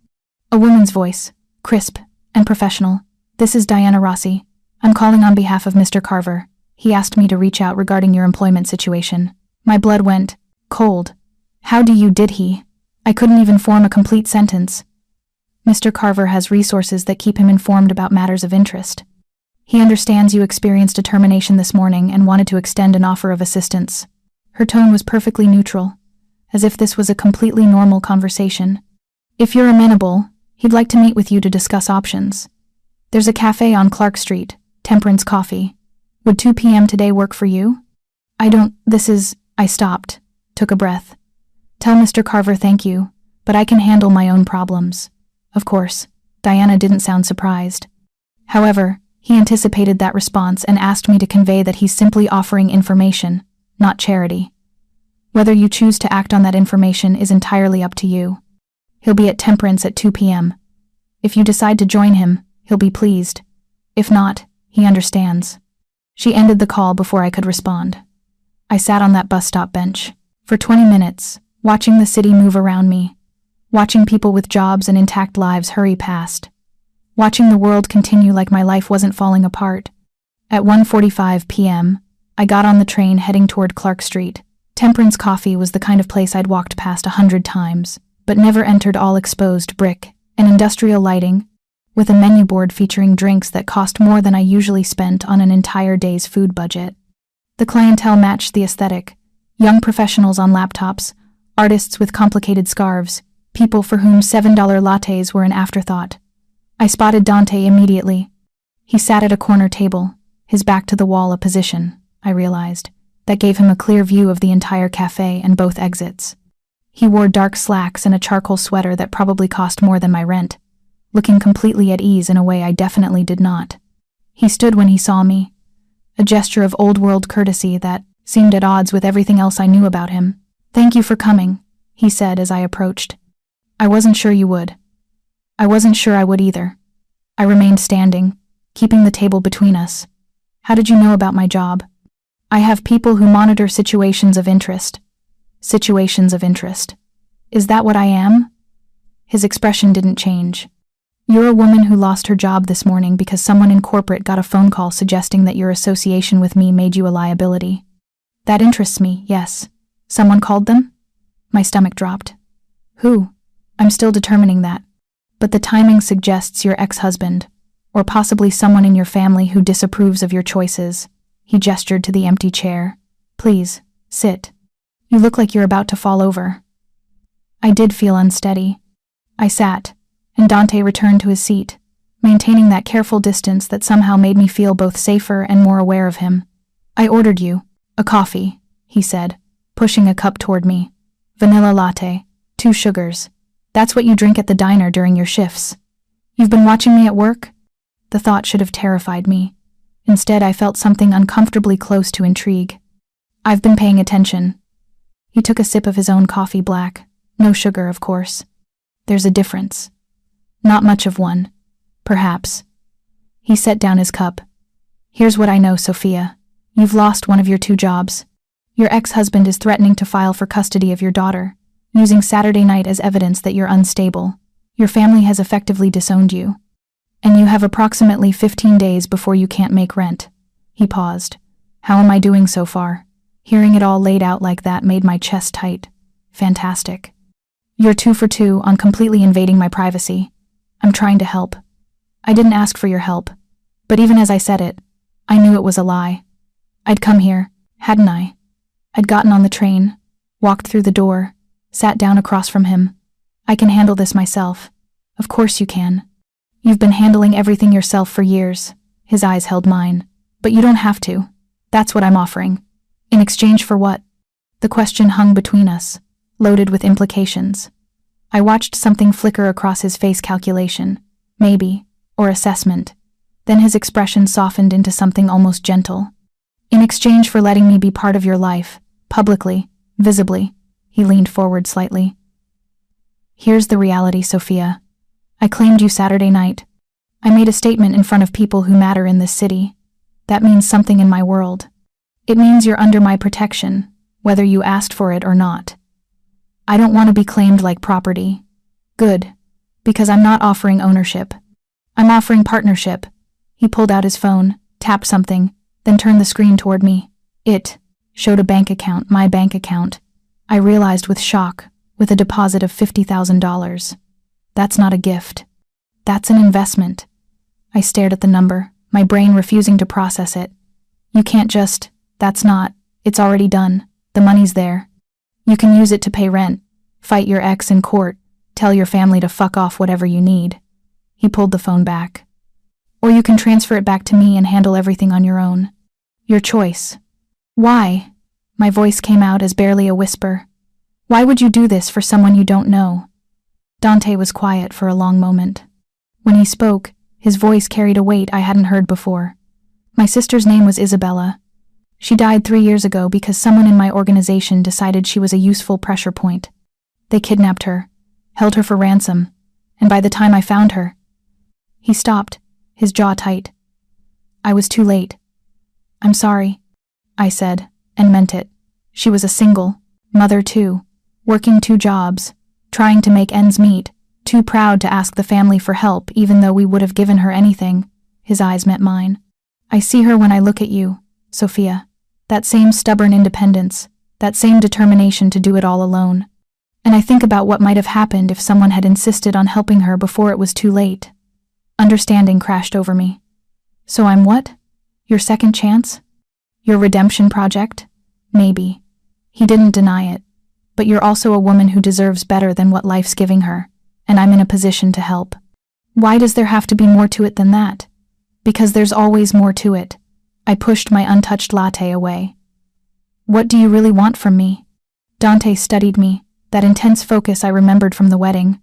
A woman's voice, crisp and professional. This is Diana Rossi. I'm calling on behalf of Mr. Carver. He asked me to reach out regarding your employment situation. My blood went cold. How did he? I couldn't even form a complete sentence. Mr. Carver has resources that keep him informed about matters of interest. He understands you experienced a termination this morning and wanted to extend an offer of assistance. Her tone was perfectly neutral, as if this was a completely normal conversation. If you're amenable, he'd like to meet with you to discuss options. There's a cafe on Clark Street, Temperance Coffee. Would 2 p.m. today work for you? I stopped, took a breath. Tell Mr. Carver thank you, but I can handle my own problems. Of course, Diana didn't sound surprised. However, he anticipated that response and asked me to convey that he's simply offering information, not charity. Whether you choose to act on that information is entirely up to you. He'll be at Temperance at 2 p.m. If you decide to join him, he'll be pleased. If not, he understands. She ended the call before I could respond. I sat on that bus stop bench for 20 minutes, watching the city move around me, watching people with jobs and intact lives hurry past, watching the world continue like my life wasn't falling apart. At 1:45 p.m., I got on the train heading toward Clark Street. Temperance Coffee was the kind of place I'd walked past 100 times, but never entered. All exposed brick and industrial lighting, with a menu board featuring drinks that cost more than I usually spent on an entire day's food budget. The clientele matched the aesthetic: young professionals on laptops, artists with complicated scarves, people for whom $7 lattes were an afterthought. I spotted Dante immediately. He sat at a corner table, his back to the wall, a position, I realized, that gave him a clear view of the entire cafe and both exits. He wore dark slacks and a charcoal sweater that probably cost more than my rent, looking completely at ease in a way I definitely did not. He stood when he saw me, a gesture of old-world courtesy that seemed at odds with everything else I knew about him. "Thank you for coming," he said as I approached. "I wasn't sure you would." I wasn't sure I would either. I remained standing, keeping the table between us. "How did you know about my job?" "I have people who monitor situations of interest." "Situations of interest. Is that what I am?" His expression didn't change. "You're a woman who lost her job this morning because someone in corporate got a phone call suggesting that your association with me made you a liability." "That interests me, yes. Someone called them?" My stomach dropped. "Who?" "I'm still determining that. But the timing suggests your ex-husband, or possibly someone in your family who disapproves of your choices." He gestured to the empty chair. "Please, sit. You look like you're about to fall over." I did feel unsteady. I sat, and Dante returned to his seat, maintaining that careful distance that somehow made me feel both safer and more aware of him. "I ordered you a coffee," he said, pushing a cup toward me. "Vanilla latte, 2 sugars. That's what you drink at the diner during your shifts." "You've been watching me at work?" The thought should have terrified me. Instead, I felt something uncomfortably close to intrigue. "I've been paying attention." He took a sip of his own coffee, black. No sugar, of course. "There's a difference." "Not much of one. Perhaps." He set down his cup. "Here's what I know, Sophia. You've lost one of your 2 jobs. Your ex-husband is threatening to file for custody of your daughter, using Saturday night as evidence that you're unstable. Your family has effectively disowned you. And you have approximately 15 days before you can't make rent." He paused. "How am I doing so far?" Hearing it all laid out like that made my chest tight. "Fantastic. You're 2 for 2 on completely invading my privacy. I'm trying to help." "I didn't ask for your help." But even as I said it, I knew it was a lie. I'd come here, hadn't I? I'd gotten on the train, walked through the door, sat down across from him. "I can handle this myself." "Of course you can. You've been handling everything yourself for years." His eyes held mine. "But you don't have to. That's what I'm offering." "In exchange for what?" The question hung between us, loaded with implications. I watched something flicker across his face: calculation, maybe, or assessment. Then his expression softened into something almost gentle. "In exchange for letting me be part of your life, publicly, visibly." He leaned forward slightly. "Here's the reality, Sophia. I claimed you Saturday night. I made a statement in front of people who matter in this city. That means something in my world. It means you're under my protection, whether you asked for it or not. I don't want to be claimed like property. Good, because I'm not offering ownership. I'm offering partnership." He pulled out his phone, tapped something, then turned the screen toward me. It showed a bank account, my bank account. I realized with shock, with a deposit of $50,000. That's not a gift. That's an investment. I stared at the number, my brain refusing to process it. "You can't just, that's not, it's already done. The money's there. You can use it to pay rent, fight your ex in court, tell your family to fuck off, whatever you need." He pulled the phone back. "Or you can transfer it back to me and handle everything on your own. Your choice." "Why?" My voice came out as barely a whisper. "Why would you do this for someone you don't know?" Dante was quiet for a long moment. When he spoke, his voice carried a weight I hadn't heard before. "My sister's name was Isabella. She died 3 years ago because someone in my organization decided she was a useful pressure point. They kidnapped her, held her for ransom, and by the time I found her..." He stopped, his jaw tight. "I was too late." "I'm sorry," I said, and meant it. She was a single mother too, working 2 jobs, trying to make ends meet, too proud to ask the family for help even though we would have given her anything. His eyes met mine. I see her when I look at you, Sophia. That same stubborn independence, that same determination to do it all alone. And I think about what might have happened if someone had insisted on helping her before it was too late. Understanding crashed over me. So I'm what? Your second chance? Your redemption project? Maybe. He didn't deny it. But you're also a woman who deserves better than what life's giving her, and I'm in a position to help. Why does there have to be more to it than that? Because there's always more to it. I pushed my untouched latte away. What do you really want from me? Dante studied me, that intense focus I remembered from the wedding.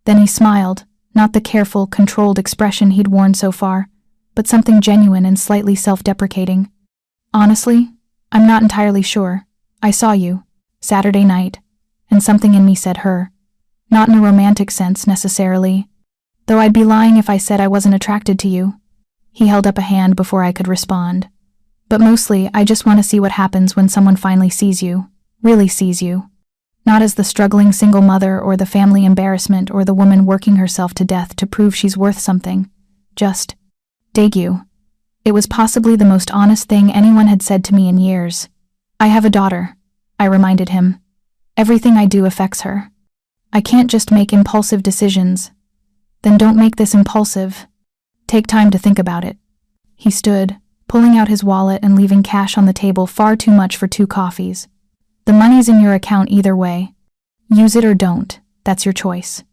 Then he smiled, not the careful, controlled expression he'd worn so far, but something genuine and slightly self-deprecating. Honestly, I'm not entirely sure. I saw you, Saturday night, and something in me said her. Not in a romantic sense, necessarily. Though I'd be lying if I said I wasn't attracted to you. He held up a hand before I could respond. But mostly, I just want to see what happens when someone finally sees you, really sees you. Not as the struggling single mother or the family embarrassment or the woman working herself to death to prove she's worth something. Just, dig you. It was possibly the most honest thing anyone had said to me in years. I have a daughter, I reminded him. Everything I do affects her. I can't just make impulsive decisions. Then don't make this impulsive. Take time to think about it. He stood, pulling out his wallet and leaving cash on the table far too much for 2 coffees. The money's in your account either way. Use it or don't, that's your choice.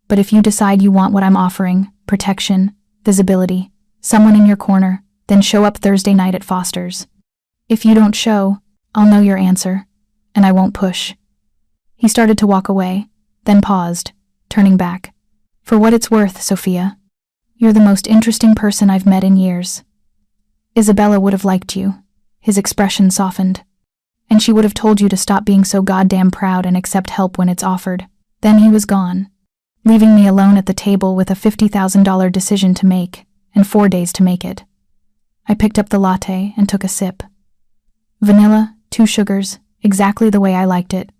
But if you decide you want what I'm offering, protection, visibility, someone in your corner, then show up Thursday night at Foster's. If you don't show, I'll know your answer, and I won't push. He started to walk away, then paused, turning back. For what it's worth, Sophia, you're the most interesting person I've met in years. Isabella would have liked you. His expression softened. And she would have told you to stop being so goddamn proud and accept help when it's offered. Then he was gone, leaving me alone at the table with a $50,000 decision to make, and 4 days to make it. I picked up the latte and took a sip. Vanilla, 2 sugars, exactly the way I liked it.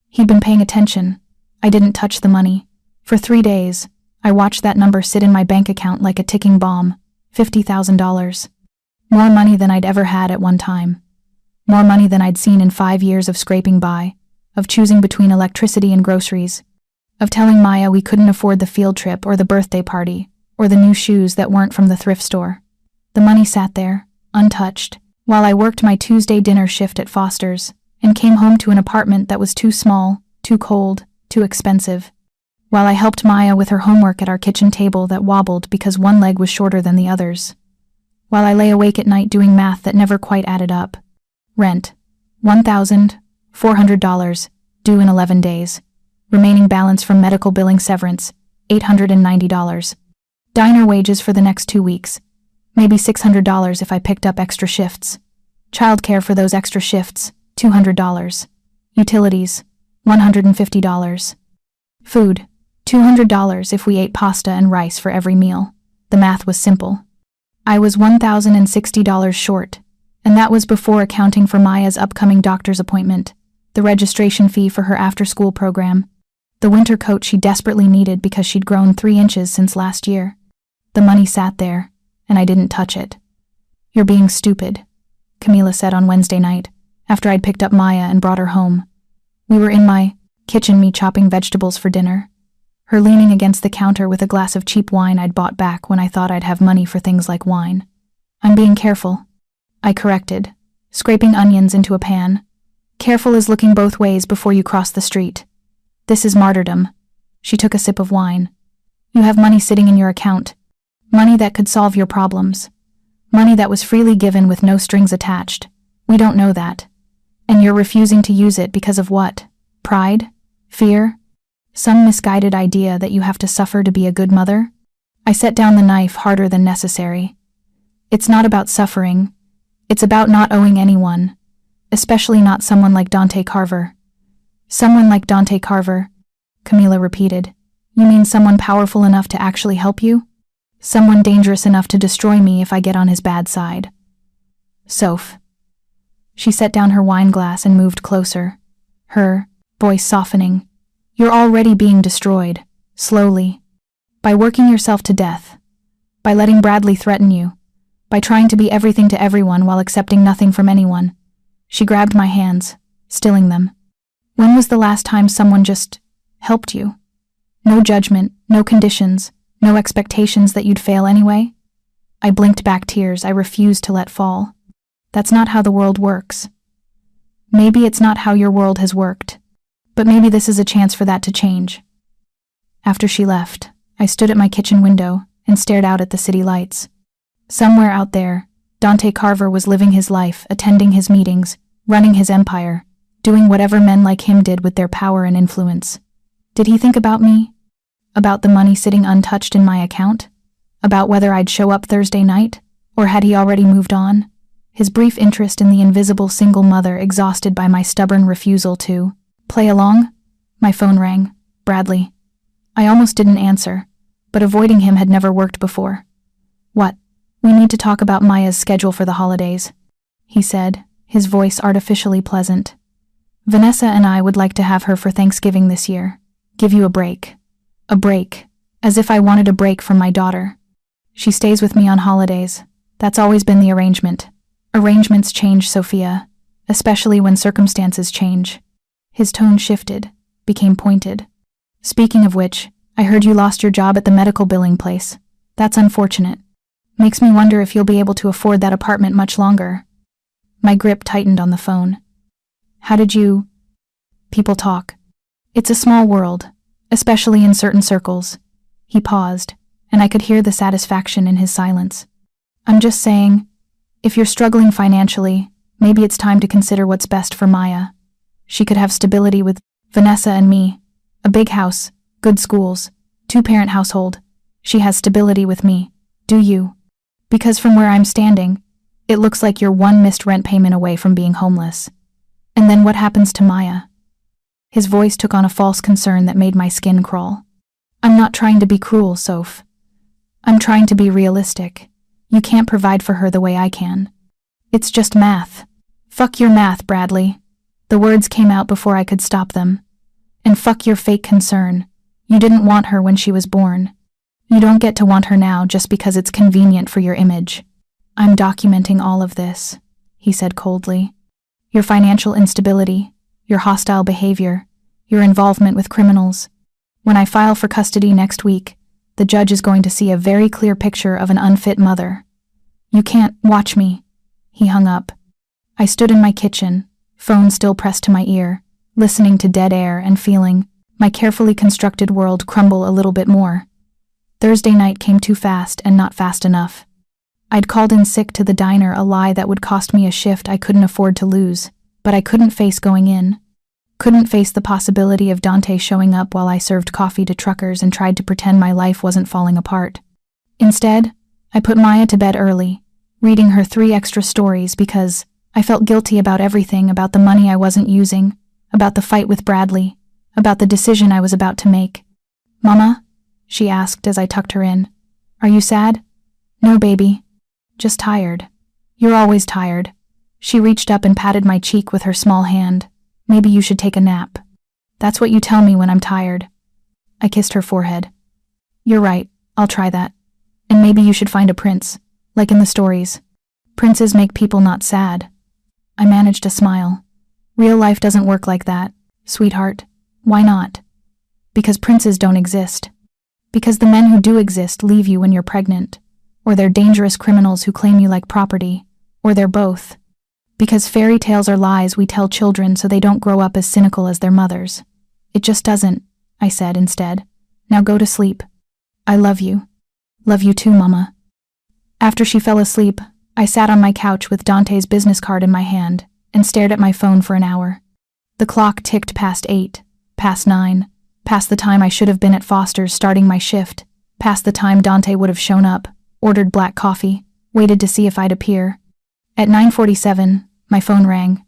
He'd been paying attention. I didn't touch the money. For 3 days, I watched that number sit in my bank account like a ticking bomb. $50,000. More money than I'd ever had at one time. More money than I'd seen in 5 years of scraping by, of choosing between electricity and groceries, of telling Maya we couldn't afford the field trip or the birthday party, or the new shoes that weren't from the thrift store. The money sat there, untouched, while I worked my Tuesday dinner shift at Foster's, and came home to an apartment that was too small, too cold, too expensive. While I helped Maya with her homework at our kitchen table that wobbled because one leg was shorter than the others. While I lay awake at night doing math that never quite added up. Rent, $1,400, due in 11 days. Remaining balance from medical billing severance, $890. Diner wages for the next 2 weeks. Maybe $600 if I picked up extra shifts. Childcare for those extra shifts, $200. Utilities, $150. Food, $200 if we ate pasta and rice for every meal. The math was simple. I was $1,060 short, and that was before accounting for Maya's upcoming doctor's appointment, the registration fee for her after-school program, the winter coat she desperately needed because she'd grown 3 inches since last year. The money sat there, and I didn't touch it. You're being stupid, Camila said on Wednesday night, after I'd picked up Maya and brought her home. We were in my kitchen, me chopping vegetables for dinner, her leaning against the counter with a glass of cheap wine I'd bought back when I thought I'd have money for things like wine. I'm being careful, I corrected, scraping onions into a pan. Careful is looking both ways before you cross the street. This is martyrdom. She took a sip of wine. You have money sitting in your account. Money that could solve your problems. Money that was freely given with no strings attached. We don't know that. And you're refusing to use it because of what? Pride? Fear? Some misguided idea that you have to suffer to be a good mother? I set down the knife harder than necessary. It's not about suffering. It's about not owing anyone, especially not someone like Dante Carver. Someone like Dante Carver, Camila repeated. You mean someone powerful enough to actually help you? Someone dangerous enough to destroy me if I get on his bad side. Soph. She set down her wine glass and moved closer, her voice softening. You're already being destroyed, slowly. By working yourself to death. By letting Bradley threaten you. By trying to be everything to everyone while accepting nothing from anyone. She grabbed my hands, stilling them. When was the last time someone just helped you? No judgment, no conditions, no expectations that you'd fail anyway? I blinked back tears I refused to let fall. That's not how the world works. Maybe it's not how your world has worked, but maybe this is a chance for that to change. After she left, I stood at my kitchen window and stared out at the city lights. Somewhere out there, Dante Carver was living his life, attending his meetings, running his empire, doing whatever men like him did with their power and influence. Did he think about me? About the money sitting untouched in my account? About whether I'd show up Thursday night? Or had he already moved on? His brief interest in the invisible single mother exhausted by my stubborn refusal to play along? My phone rang. Bradley. I almost didn't answer, but avoiding him had never worked before. What? We need to talk about Maya's schedule for the holidays, he said, his voice artificially pleasant. Vanessa and I would like to have her for Thanksgiving this year. Give you a break. A break. As if I wanted a break from my daughter. She stays with me on holidays. That's always been the arrangement. Arrangements change, Sophia, especially when circumstances change. His tone shifted, became pointed. Speaking of which, I heard you lost your job at the medical billing place. That's unfortunate. Makes me wonder if you'll be able to afford that apartment much longer. My grip tightened on the phone. How did you... People talk. It's a small world, especially in certain circles. He paused, and I could hear the satisfaction in his silence. I'm just saying, if you're struggling financially, maybe it's time to consider what's best for Maya. She could have stability with Vanessa and me. A big house, good schools, 2-parent household. She has stability with me. Do you? Because from where I'm standing, it looks like you're one missed rent payment away from being homeless. And then what happens to Maya? His voice took on a false concern that made my skin crawl. I'm not trying to be cruel, Soph. I'm trying to be realistic. You can't provide for her the way I can. It's just math. Fuck your math, Bradley. The words came out before I could stop them. And fuck your fake concern. You didn't want her when she was born. You don't get to want her now just because it's convenient for your image. I'm documenting all of this, he said coldly. Your financial instability, your hostile behavior, your involvement with criminals. When I file for custody next week, the judge is going to see a very clear picture of an unfit mother. You can't watch me. He hung up. I stood in my kitchen, phone still pressed to my ear, listening to dead air and feeling my carefully constructed world crumble a little bit more. Thursday night came too fast and not fast enough. I'd called in sick to the diner, a lie that would cost me a shift I couldn't afford to lose, but I couldn't face going in. Couldn't face the possibility of Dante showing up while I served coffee to truckers and tried to pretend my life wasn't falling apart. Instead, I put Maya to bed early, reading her 3 extra stories because I felt guilty about everything, about the money I wasn't using, about the fight with Bradley, about the decision I was about to make. Mama? She asked as I tucked her in. Are you sad? No, baby. Just tired. You're always tired. She reached up and patted my cheek with her small hand. Maybe you should take a nap. That's what you tell me when I'm tired. I kissed her forehead. You're right, I'll try that. And maybe you should find a prince, like in the stories. Princes make people not sad. I managed a smile. Real life doesn't work like that, sweetheart. Why not? Because princes don't exist. Because the men who do exist leave you when you're pregnant. Or they're dangerous criminals who claim you like property. Or they're both. Because fairy tales are lies we tell children so they don't grow up as cynical as their mothers. It just doesn't, I said instead. Now go to sleep. I love you. Love you too, Mama. After she fell asleep, I sat on my couch with Dante's business card in my hand and stared at my phone for an hour. The clock ticked past 8, past 9, past the time I should have been at Foster's starting my shift, past the time Dante would have shown up, ordered black coffee, waited to see if I'd appear. At 9:47, my phone rang.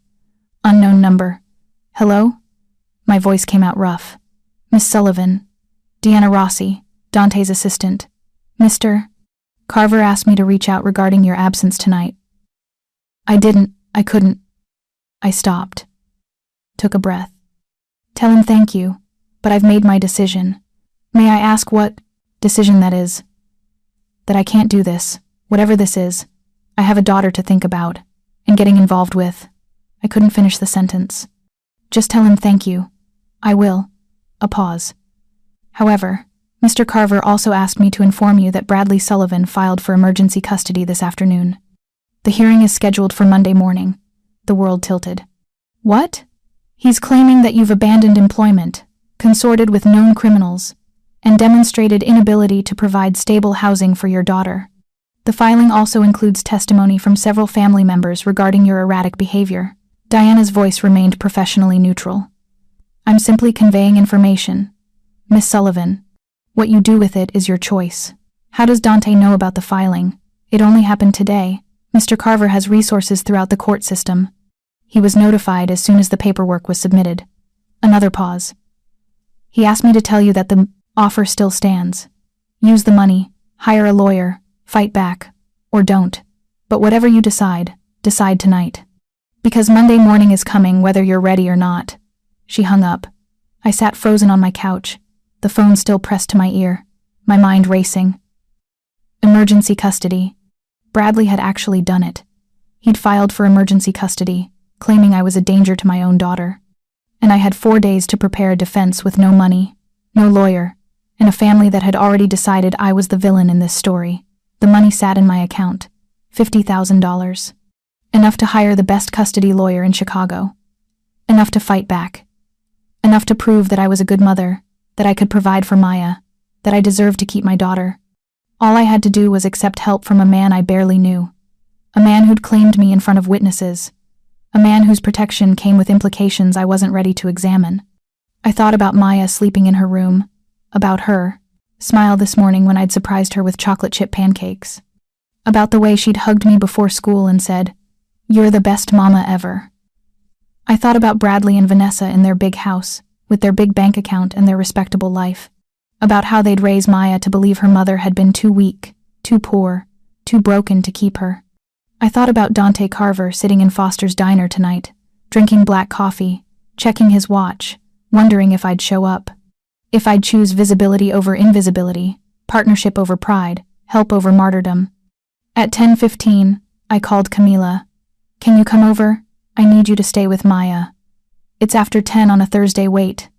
Unknown number. Hello? My voice came out rough. Miss Sullivan. Deanna Rossi, Dante's assistant. Mr. Carver asked me to reach out regarding your absence tonight. I couldn't. I stopped. Took a breath. Tell him thank you, but I've made my decision. May I ask what decision that is? That I can't do this, whatever this is. I have a daughter to think about, and getting involved with. I couldn't finish the sentence. Just tell him thank you. I will. A pause. However, Mr. Carver also asked me to inform you that Bradley Sullivan filed for emergency custody this afternoon. The hearing is scheduled for Monday morning. The world tilted. What? He's claiming that you've abandoned employment, consorted with known criminals, and demonstrated inability to provide stable housing for your daughter. The filing also includes testimony from several family members regarding your erratic behavior. Diana's voice remained professionally neutral. I'm simply conveying information. Miss Sullivan, what you do with it is your choice. How does Dante know about the filing? It only happened today. Mr. Carver has resources throughout the court system. He was notified as soon as the paperwork was submitted. Another pause. He asked me to tell you that the offer still stands. Use the money, hire a lawyer, fight back, or don't. But whatever you decide tonight. Because Monday morning is coming whether you're ready or not. She hung up. I sat frozen on my couch, the phone still pressed to my ear, my mind racing. Emergency custody. Bradley had actually done it. He'd filed for emergency custody, claiming I was a danger to my own daughter. And I had 4 days to prepare a defense with no money, no lawyer, and a family that had already decided I was the villain in this story. The money sat in my account. $50,000. Enough to hire the best custody lawyer in Chicago. Enough to fight back. Enough to prove that I was a good mother, that I could provide for Maya, that I deserved to keep my daughter. All I had to do was accept help from a man I barely knew. A man who'd claimed me in front of witnesses. A man whose protection came with implications I wasn't ready to examine. I thought about Maya sleeping in her room, about her, smiled this morning when I'd surprised her with chocolate chip pancakes. About the way she'd hugged me before school and said, "You're the best mama ever." I thought about Bradley and Vanessa in their big house, with their big bank account and their respectable life. About how they'd raise Maya to believe her mother had been too weak, too poor, too broken to keep her. I thought about Dante Carver sitting in Foster's diner tonight, drinking black coffee, checking his watch, wondering if I'd show up. If I'd choose visibility over invisibility, partnership over pride, help over martyrdom. At 10:15, I called Camila. "Can you come over? I need you to stay with Maya." "It's after 10 on a Thursday, wait.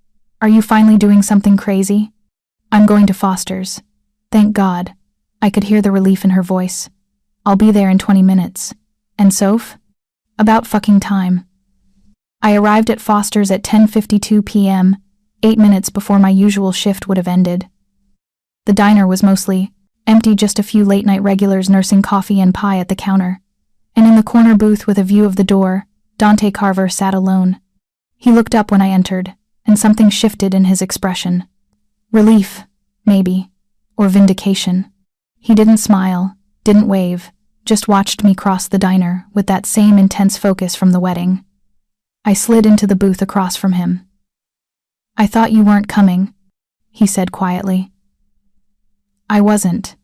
Are you finally doing something crazy?" "I'm going to Foster's." "Thank God." I could hear the relief in her voice. "I'll be there in 20 minutes. And Soph?" "About fucking time." I arrived at Foster's at 10:52 p.m., 8 minutes before my usual shift would have ended. The diner was mostly empty, just a few late-night regulars nursing coffee and pie at the counter. And in the corner booth with a view of the door, Dante Carver sat alone. He looked up when I entered, and something shifted in his expression. Relief, maybe, or vindication. He didn't smile, didn't wave, just watched me cross the diner with that same intense focus from the wedding. I slid into the booth across from him. "I thought you weren't coming," he said quietly. I wasn't.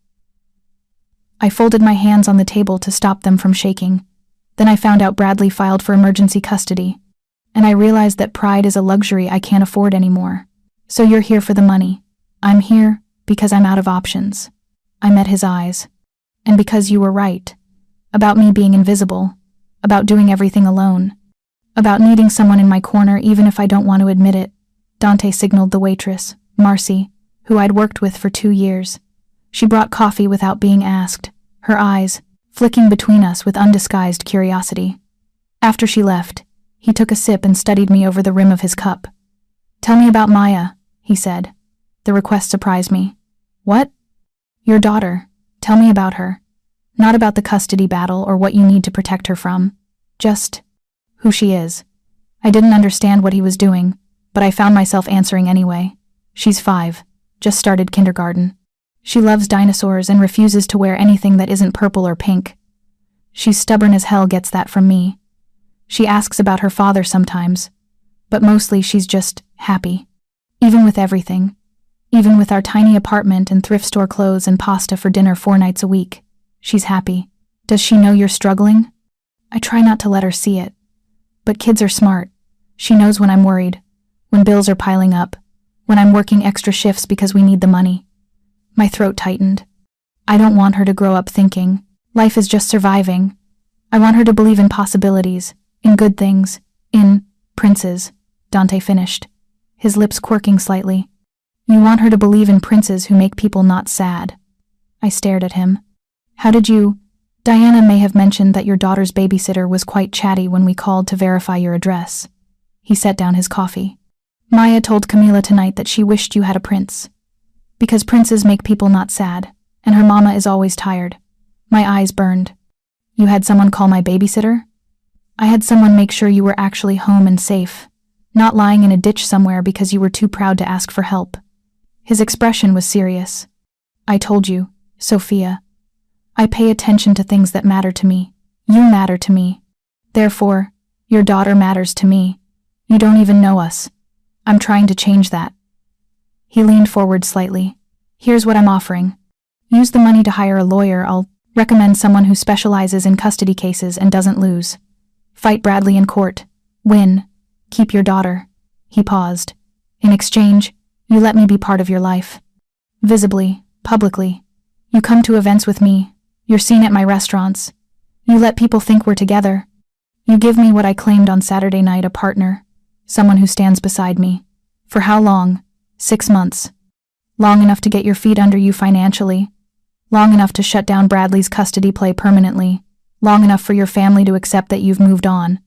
I folded my hands on the table to stop them from shaking. Then I found out Bradley filed for emergency custody, and I realized that pride is a luxury I can't afford anymore. "So you're here for the money." "I'm here because I'm out of options." I met his eyes. "And because you were right. About me being invisible. About doing everything alone. About needing someone in my corner even if I don't want to admit it." Dante signaled the waitress, Marcy, who I'd worked with for 2 years. She brought coffee without being asked, her eyes flicking between us with undisguised curiosity. After she left, he took a sip and studied me over the rim of his cup. "Tell me about Maya," he said. The request surprised me. "What?" "Your daughter. Tell me about her. Not about the custody battle or what you need to protect her from. Just who she is." I didn't understand what he was doing, but I found myself answering anyway. "She's 5, just started kindergarten. She loves dinosaurs and refuses to wear anything that isn't purple or pink. She's stubborn as hell, gets that from me. She asks about her father sometimes, but mostly she's just happy. Even with everything. Even with our tiny apartment and thrift store clothes and pasta for dinner 4 nights a week. She's happy. Does she know you're struggling?" I try not to let her see it, But kids are smart. She knows when I'm worried, when bills are piling up, when I'm working extra shifts because we need the money. My throat tightened. I don't want her to grow up thinking life is just surviving. I want her to believe in possibilities, in good things, in princes, Dante finished, his lips quirking slightly. You want her to believe in princes who make people not sad. I stared at him. How did you? Diana may have mentioned that your daughter's babysitter was quite chatty when we called to verify your address. He set down his coffee. Maya told Camila tonight that she wished you had a prince. Because princes make people not sad, and her mama is always tired. My eyes burned. You had someone call my babysitter? I had someone make sure you were actually home and safe, not lying in a ditch somewhere because you were too proud to ask for help. His expression was serious. I told you, Sophia. I pay attention to things that matter to me. You matter to me. Therefore, your daughter matters to me. You don't even know us. I'm trying to change that. He leaned forward slightly. Here's what I'm offering. Use the money to hire a lawyer. I'll recommend someone who specializes in custody cases and doesn't lose. Fight Bradley in court. Win. Keep your daughter. He paused. In exchange, you let me be part of your life. Visibly, publicly. You come to events with me. You're seen at my restaurants. You let people think we're together. You give me what I claimed on Saturday night, a partner. Someone who stands beside me. For how long? 6 months. Long enough to get your feet under you financially. Long enough to shut down Bradley's custody play permanently. Long enough for your family to accept that you've moved on.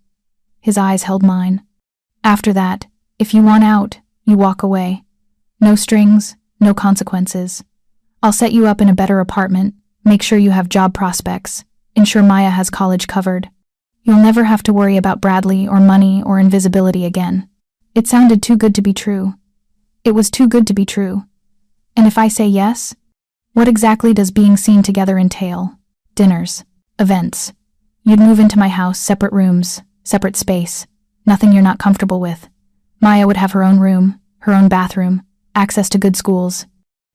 His eyes held mine. After that, if you want out, you walk away. No strings, no consequences. I'll set you up in a better apartment, make sure you have job prospects, ensure Maya has college covered. You'll never have to worry about Bradley or money or invisibility again. It sounded too good to be true. It was too good to be true. And if I say yes, what exactly does being seen together entail? Dinners, events. You'd move into my house, separate rooms, separate space, nothing you're not comfortable with. Maya would have her own room, her own bathroom, access to good schools.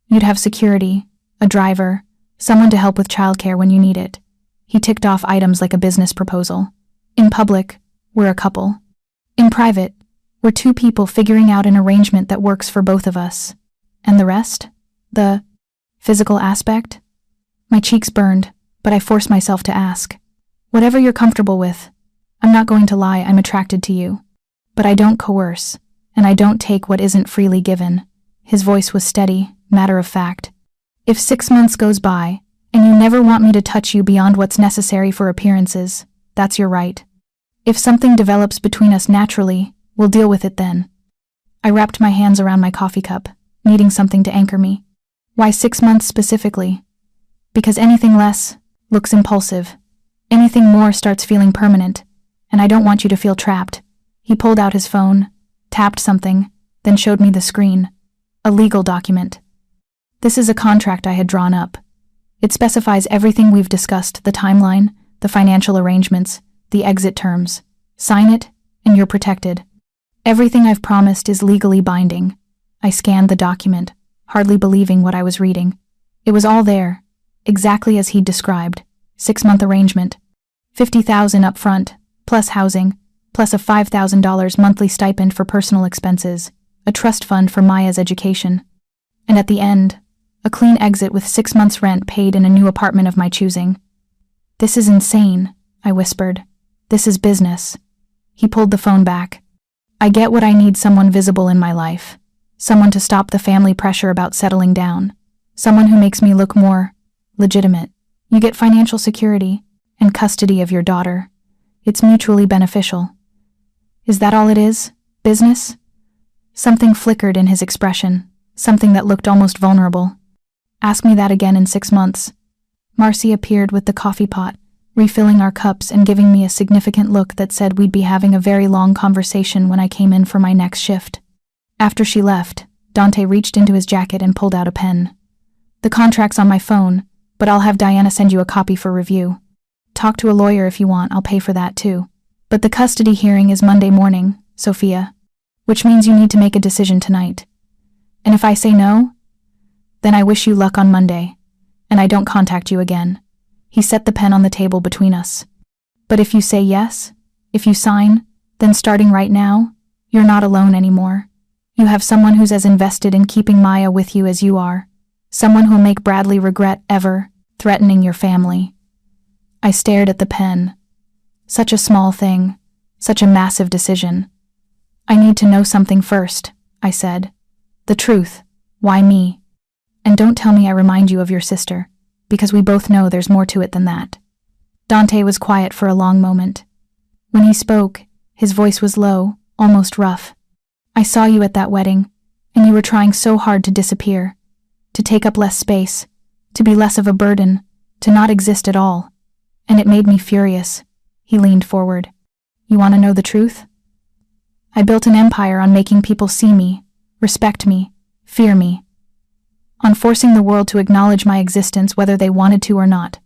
You'd have security, a driver, someone to help with childcare when you need it. He ticked off items like a business proposal. In public, we're a couple. In private, we're two people figuring out an arrangement that works for both of us. And the rest? The physical aspect? My cheeks burned, but I forced myself to ask. Whatever you're comfortable with. I'm not going to lie, I'm attracted to you. But I don't coerce, and I don't take what isn't freely given. His voice was steady, matter of fact. If 6 months goes by, and you never want me to touch you beyond what's necessary for appearances, that's your right. If something develops between us naturally, we'll deal with it then. I wrapped my hands around my coffee cup, needing something to anchor me. Why 6 months specifically? Because anything less looks impulsive. Anything more starts feeling permanent, and I don't want you to feel trapped. He pulled out his phone, tapped something, then showed me the screen. A legal document. This is a contract I had drawn up. It specifies everything we've discussed, the timeline, the financial arrangements, the exit terms. Sign it, and you're protected. Everything I've promised is legally binding. I scanned the document, hardly believing what I was reading. It was all there, exactly as he'd described. 6-month arrangement. $50,000 up front, plus housing, plus a $5,000 monthly stipend for personal expenses, a trust fund for Maya's education. And at the end, a clean exit with 6 months' rent paid in a new apartment of my choosing. This is insane, I whispered. This is business. He pulled the phone back. I get what I need, someone visible in my life. Someone to stop the family pressure about settling down. Someone who makes me look more legitimate. You get financial security and custody of your daughter. It's mutually beneficial. Is that all it is? Business? Something flickered in his expression, something that looked almost vulnerable. Ask me that again in 6 months. Marcy appeared with the coffee pot, refilling our cups and giving me a significant look that said we'd be having a very long conversation when I came in for my next shift. After she left, Dante reached into his jacket and pulled out a pen. The contract's on my phone, but I'll have Diana send you a copy for review. Talk to a lawyer if you want, I'll pay for that too. But the custody hearing is Monday morning, Sophia, which means you need to make a decision tonight. And if I say no, then I wish you luck on Monday, and I don't contact you again. He set the pen on the table between us. But if you say yes, if you sign, Then starting right now, you're not alone anymore. You have someone who's as invested in keeping Maya with you as you are. Someone who'll make Bradley regret ever threatening your family." I stared at the pen. Such a small thing, such a massive decision. "I need to know something first," I said. "The truth. Why me? And don't tell me I remind you of your sister, because we both know there's more to it than that." Dante was quiet for a long moment. When he spoke, his voice was low, almost rough. "I saw you at that wedding, and you were trying so hard to disappear, to take up less space, to be less of a burden, to not exist at all. And it made me furious." He leaned forward. "You want to know the truth? I built an empire on making people see me, respect me, fear me. On forcing the world to acknowledge my existence whether they wanted to or not.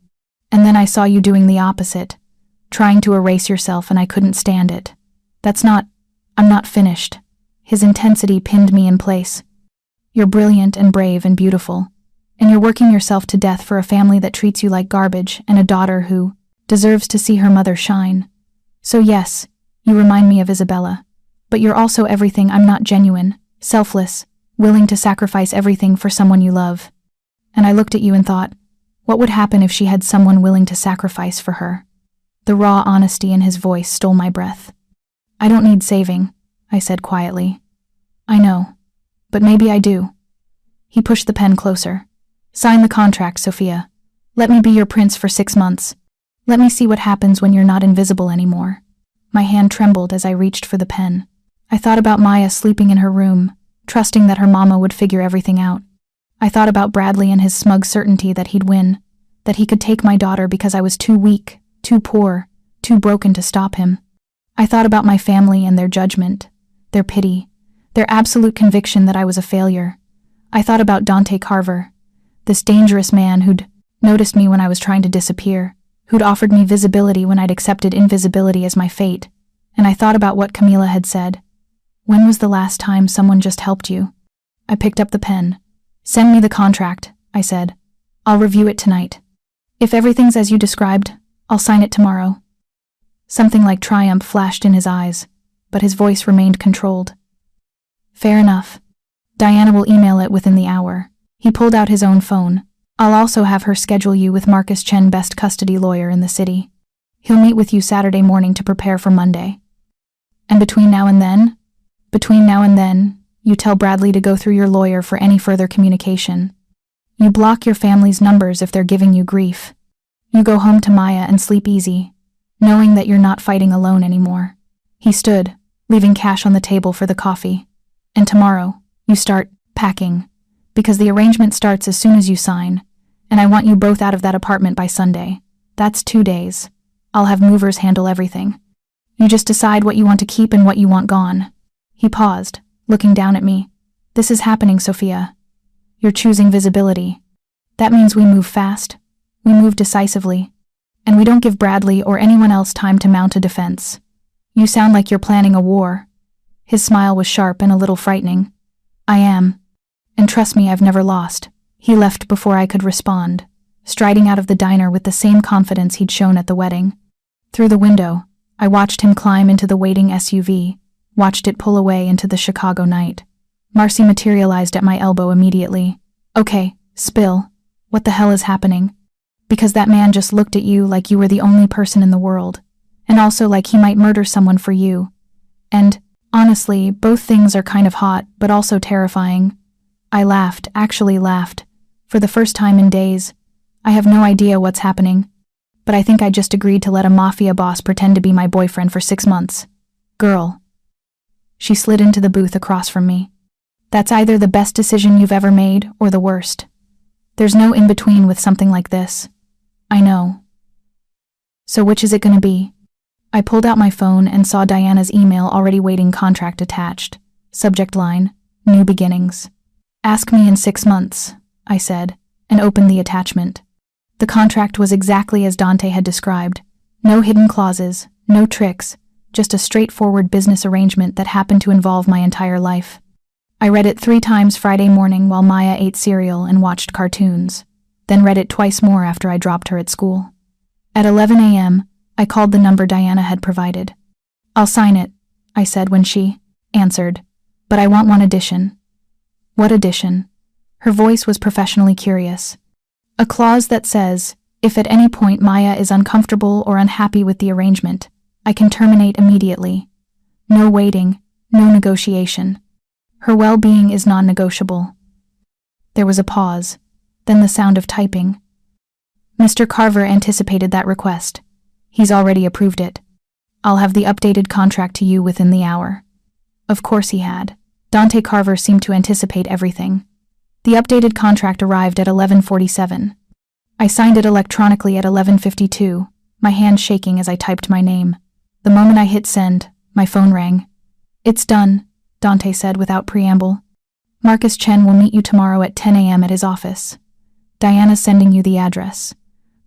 And then I saw you doing the opposite, trying to erase yourself, and I couldn't stand it. I'm not finished." His intensity pinned me in place. "You're brilliant and brave and beautiful, and you're working yourself to death for a family that treats you like garbage and a daughter who deserves to see her mother shine. So yes, you remind me of Isabella, but you're also everything I'm not: genuine, selfless, willing to sacrifice everything for someone you love." And I looked at you and thought, what would happen if she had someone willing to sacrifice for her? The raw honesty in his voice stole my breath. "I don't need saving," I said quietly. "I know, but maybe I do." He pushed the pen closer. "Sign the contract, Sophia. Let me be your prince for 6 months. Let me see what happens when you're not invisible anymore." My hand trembled as I reached for the pen. I thought about Maya sleeping in her room, trusting that her mama would figure everything out. I thought about Bradley and his smug certainty that he'd win, that he could take my daughter because I was too weak, too poor, too broken to stop him. I thought about my family and their judgment, their pity, their absolute conviction that I was a failure. I thought about Dante Carver, this dangerous man who'd noticed me when I was trying to disappear, who'd offered me visibility when I'd accepted invisibility as my fate. And I thought about what Camila had said. "When was the last time someone just helped you?" I picked up the pen. "Send me the contract," I said. "I'll review it tonight. If everything's as you described, I'll sign it tomorrow." Something like triumph flashed in his eyes, but his voice remained controlled. "Fair enough. Diana will email it within the hour." He pulled out his own phone. "I'll also have her schedule you with Marcus Chen, best custody lawyer in the city. He'll meet with you Saturday morning to prepare for Monday. And between now and then, you tell Bradley to go through your lawyer for any further communication. You block your family's numbers if they're giving you grief. You go home to Maya and sleep easy, knowing that you're not fighting alone anymore." He stood, leaving cash on the table for the coffee. "And tomorrow, you start packing, because the arrangement starts as soon as you sign, and I want you both out of that apartment by Sunday. That's 2 days. I'll have movers handle everything. You just decide what you want to keep and what you want gone." He paused, looking down at me. "This is happening, Sophia. You're choosing visibility. That means we move fast, we move decisively, and we don't give Bradley or anyone else time to mount a defense. You sound like you're planning a war." His smile was sharp and a little frightening. "I am. And trust me, I've never lost." He left before I could respond, striding out of the diner with the same confidence he'd shown at the wedding. Through the window, I watched him climb into the waiting SUV, watched it pull away into the Chicago night. Marcy materialized at my elbow immediately. "Okay, spill. What the hell is happening?" "Because that man just looked at you like you were the only person in the world, and also like he might murder someone for you. And, honestly, both things are kind of hot, but also terrifying." I laughed, actually laughed. For the first time in days. "I have no idea what's happening, but I think I just agreed to let a mafia boss pretend to be my boyfriend for 6 months. Girl." She slid into the booth across from me. "That's either the best decision you've ever made or the worst. There's no in-between with something like this." "I know. So which is it gonna be?" I pulled out my phone and saw Diana's email already waiting, contract attached. Subject line, "New beginnings." "Ask me in 6 months," I said, and opened the attachment. The contract was exactly as Dante had described. No hidden clauses, no tricks, just a straightforward business arrangement that happened to involve my entire life. I read it 3 times Friday morning while Maya ate cereal and watched cartoons, then read it twice more after I dropped her at school. At 11 a.m., I called the number Diana had provided. "I'll sign it," I said when she answered. But I want one addition. What addition? Her voice was professionally curious. A clause that says, if at any point Maya is uncomfortable or unhappy with the arrangement, I can terminate immediately. No waiting, no negotiation. Her well-being is non-negotiable. There was a pause, then the sound of typing. Mr. Carver anticipated that request. He's already approved it. I'll have the updated contract to you within the hour. Of course he had. Dante Carver seemed to anticipate everything. The updated contract arrived at 11:47. I signed it electronically at 11:52, my hand shaking as I typed my name. The moment I hit send, my phone rang. It's done, Dante said without preamble. Marcus Chen will meet you tomorrow at 10 a.m. at his office. Diana's sending you the address.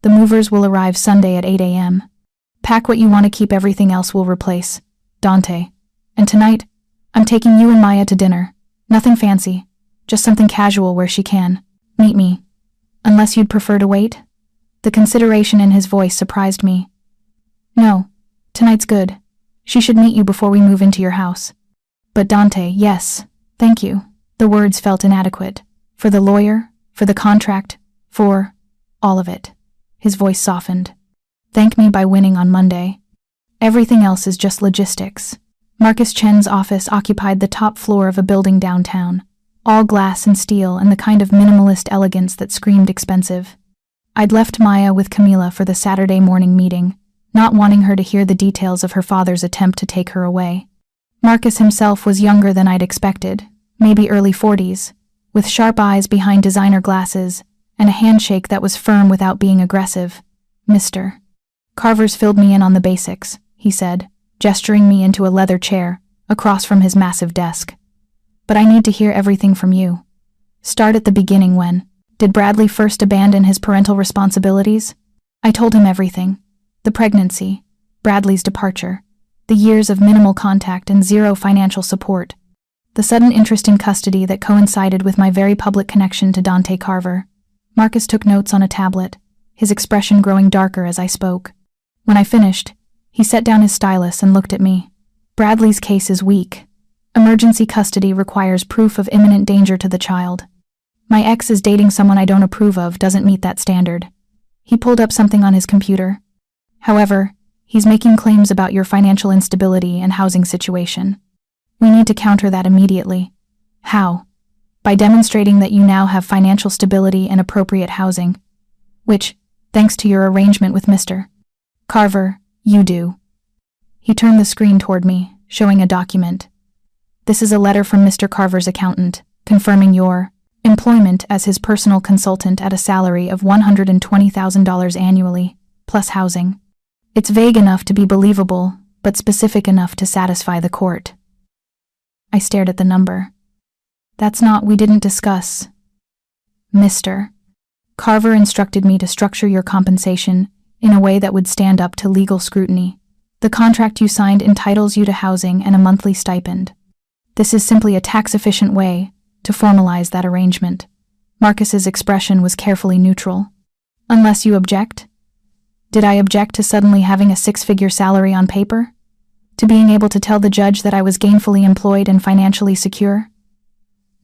The movers will arrive Sunday at 8 a.m. Pack what you want to keep, everything else will replace. Dante. And tonight, I'm taking you and Maya to dinner. Nothing fancy. Just something casual where she can meet me. Unless you'd prefer to wait? The consideration in his voice surprised me. No. Tonight's good. She should meet you before we move into your house. But Dante, yes. Thank you. The words felt inadequate. For the lawyer, for the contract, for all of it. His voice softened. Thank me by winning on Monday. Everything else is just logistics. Marcus Chen's office occupied the top floor of a building downtown, all glass and steel and the kind of minimalist elegance that screamed expensive. I'd left Maya with Camila for the Saturday morning meeting, not wanting her to hear the details of her father's attempt to take her away. Marcus himself was younger than I'd expected, maybe early 40s, with sharp eyes behind designer glasses and a handshake that was firm without being aggressive. Mr. Carver's filled me in on the basics, he said, gesturing me into a leather chair across from his massive desk. But I need to hear everything from you. Start at the beginning. When did Bradley first abandon his parental responsibilities? I told him everything. The pregnancy, Bradley's departure, the years of minimal contact and zero financial support, the sudden interest in custody that coincided with my very public connection to Dante Carver. Marcus took notes on a tablet, his expression growing darker as I spoke. When I finished, he set down his stylus and looked at me. Bradley's case is weak. Emergency custody requires proof of imminent danger to the child. My ex is dating someone I don't approve of doesn't meet that standard. He pulled up something on his computer. However, he's making claims about your financial instability and housing situation. We need to counter that immediately. How? By demonstrating that you now have financial stability and appropriate housing, which, thanks to your arrangement with Mr. Carver, you do. He turned the screen toward me, showing a document. This is a letter from Mr. Carver's accountant, confirming your employment as his personal consultant at a salary of $120,000 annually, plus housing. It's vague enough to be believable, but specific enough to satisfy the court. I stared at the number. That's not, we didn't discuss. Mr. Carver instructed me to structure your compensation in a way that would stand up to legal scrutiny. The contract you signed entitles you to housing and a monthly stipend. This is simply a tax-efficient way to formalize that arrangement. Marcus's expression was carefully neutral. Unless you object? Did I object to suddenly having a six-figure salary on paper? To being able to tell the judge that I was gainfully employed and financially secure?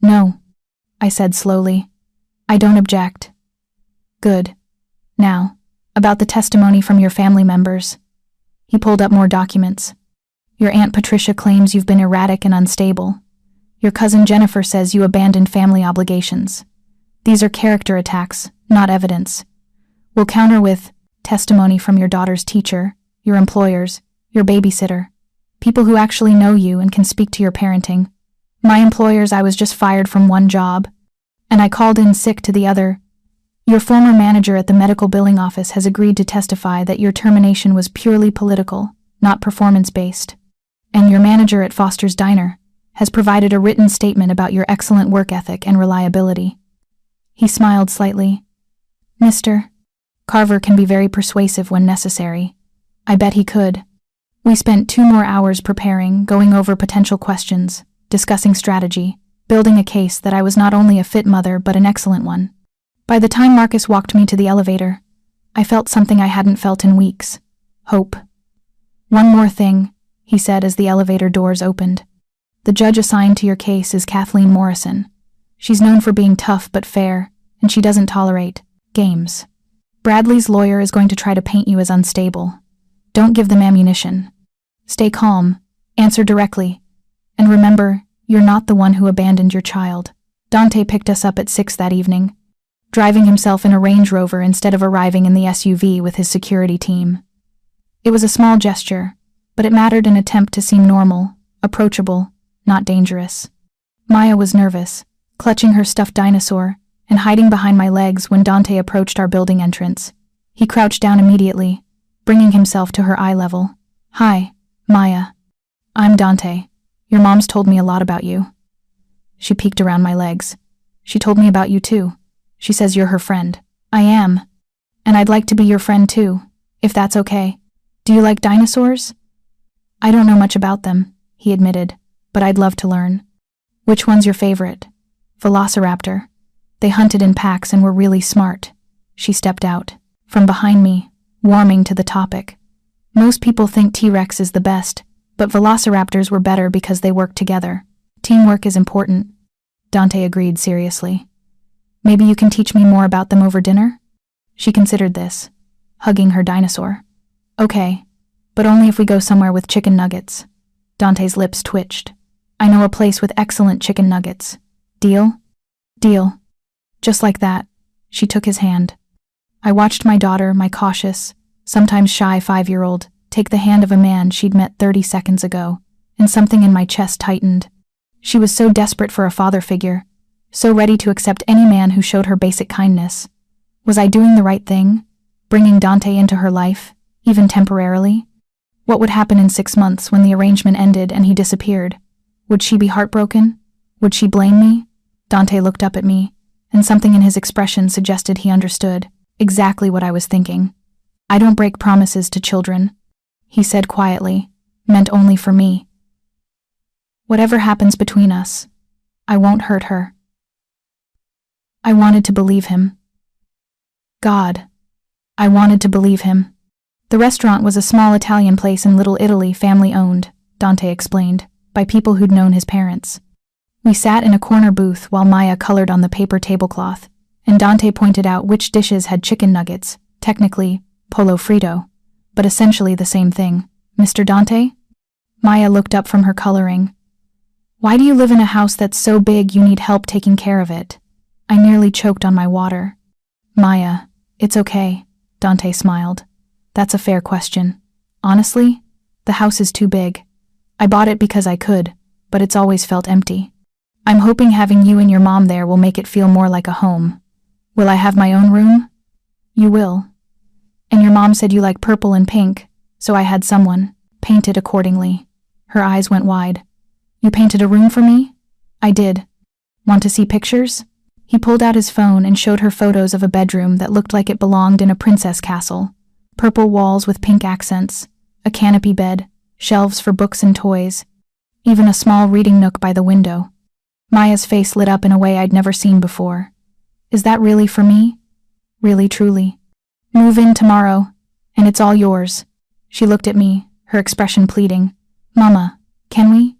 No, I said slowly. I don't object. Good. Now, about the testimony from your family members. He pulled up more documents. Your Aunt Patricia claims you've been erratic and unstable. Your cousin Jennifer says you abandoned family obligations. These are character attacks, not evidence. We'll counter with testimony from your daughter's teacher, your employers, your babysitter, people who actually know you and can speak to your parenting. My employers, I was just fired from one job, and I called in sick to the other. Your former manager at the medical billing office has agreed to testify that your termination was purely political, not performance-based. And your manager at Foster's Diner has provided a written statement about your excellent work ethic and reliability. He smiled slightly. Mr. Carver can be very persuasive when necessary. I bet he could. We spent 2 more hours preparing, going over potential questions, discussing strategy, building a case that I was not only a fit mother but an excellent one. By the time Marcus walked me to the elevator, I felt something I hadn't felt in weeks. Hope. One more thing, he said as the elevator doors opened. The judge assigned to your case is Kathleen Morrison. She's known for being tough but fair, and she doesn't tolerate games. Bradley's lawyer is going to try to paint you as unstable. Don't give them ammunition. Stay calm, answer directly, and remember, you're not the one who abandoned your child. Dante picked us up at 6 that evening, driving himself in a Range Rover instead of arriving in the SUV with his security team. It was a small gesture, but it mattered in an attempt to seem normal, approachable, not dangerous. Maya was nervous, clutching her stuffed dinosaur and hiding behind my legs when Dante approached our building entrance. He crouched down immediately, bringing himself to her eye level. Hi, Maya. I'm Dante. Your mom's told me a lot about you. She peeked around my legs. She told me about you too. She says you're her friend. I am. And I'd like to be your friend too, if that's okay. Do you like dinosaurs? I don't know much about them, he admitted, but I'd love to learn. Which one's your favorite? Velociraptor. They hunted in packs and were really smart. She stepped out, from behind me, warming to the topic. Most people think T-Rex is the best, but velociraptors were better because they worked together. Teamwork is important. Dante agreed seriously. Maybe you can teach me more about them over dinner? She considered this, hugging her dinosaur. Okay, but only if we go somewhere with chicken nuggets. Dante's lips twitched. I know a place with excellent chicken nuggets. Deal? Deal. Just like that, she took his hand. I watched my daughter, my cautious, sometimes shy 5-year-old, take the hand of a man she'd met 30 seconds ago, and something in my chest tightened. She was so desperate for a father figure, so ready to accept any man who showed her basic kindness. Was I doing the right thing, bringing Dante into her life, even temporarily? What would happen in 6 months when the arrangement ended and he disappeared? Would she be heartbroken? Would she blame me? Dante looked up at me, and something in his expression suggested he understood exactly what I was thinking. I don't break promises to children, he said quietly, meant only for me. Whatever happens between us, I won't hurt her. I wanted to believe him. God, I wanted to believe him. The restaurant was a small Italian place in Little Italy, family-owned, Dante explained, by people who'd known his parents. We sat in a corner booth while Maya colored on the paper tablecloth, and Dante pointed out which dishes had chicken nuggets, technically pollo frito, but essentially the same thing. Mr. Dante? Maya looked up from her coloring. Why do you live in a house that's so big you need help taking care of it? I nearly choked on my water. Maya, it's okay, Dante smiled. That's a fair question. Honestly, the house is too big. I bought it because I could, but it's always felt empty. I'm hoping having you and your mom there will make it feel more like a home. Will I have my own room? You will. And your mom said you like purple and pink, so I had someone paint it accordingly. Her eyes went wide. You painted a room for me? I did. Want to see pictures? He pulled out his phone and showed her photos of a bedroom that looked like it belonged in a princess castle. Purple walls with pink accents, a canopy bed, shelves for books and toys, even a small reading nook by the window. Maya's face lit up in a way I'd never seen before. Is that really for me? Really, truly. Move in tomorrow, and it's all yours. She looked at me, her expression pleading. Mama, can we?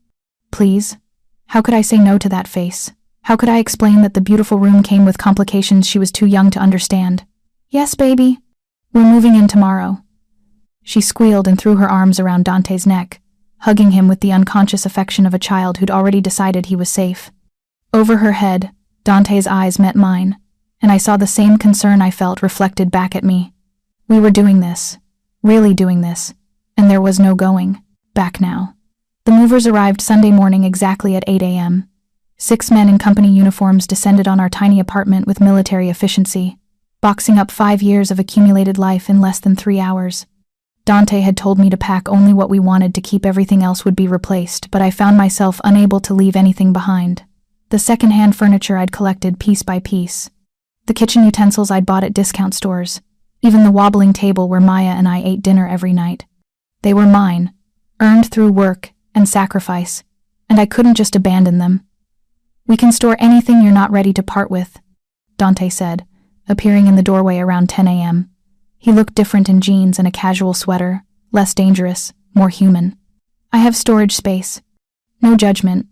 Please? How could I say no to that face? How could I explain that the beautiful room came with complications she was too young to understand? Yes, baby. We're moving in tomorrow. She squealed and threw her arms around Dante's neck, hugging him with the unconscious affection of a child who'd already decided he was safe. Over her head, Dante's eyes met mine, and I saw the same concern I felt reflected back at me. We were doing this, really doing this, and there was no going back now. The movers arrived Sunday morning exactly at 8 a.m. 6 men in company uniforms descended on our tiny apartment with military efficiency, boxing up 5 years of accumulated life in less than 3 hours. Dante had told me to pack only what we wanted to keep, everything else would be replaced, but I found myself unable to leave anything behind. The second-hand furniture I'd collected piece by piece. The kitchen utensils I'd bought at discount stores. Even the wobbling table where Maya and I ate dinner every night. They were mine, earned through work and sacrifice, and I couldn't just abandon them. We can store anything you're not ready to part with, Dante said, appearing in the doorway around 10 a.m. He looked different in jeans and a casual sweater, less dangerous, more human. I have storage space. No judgment.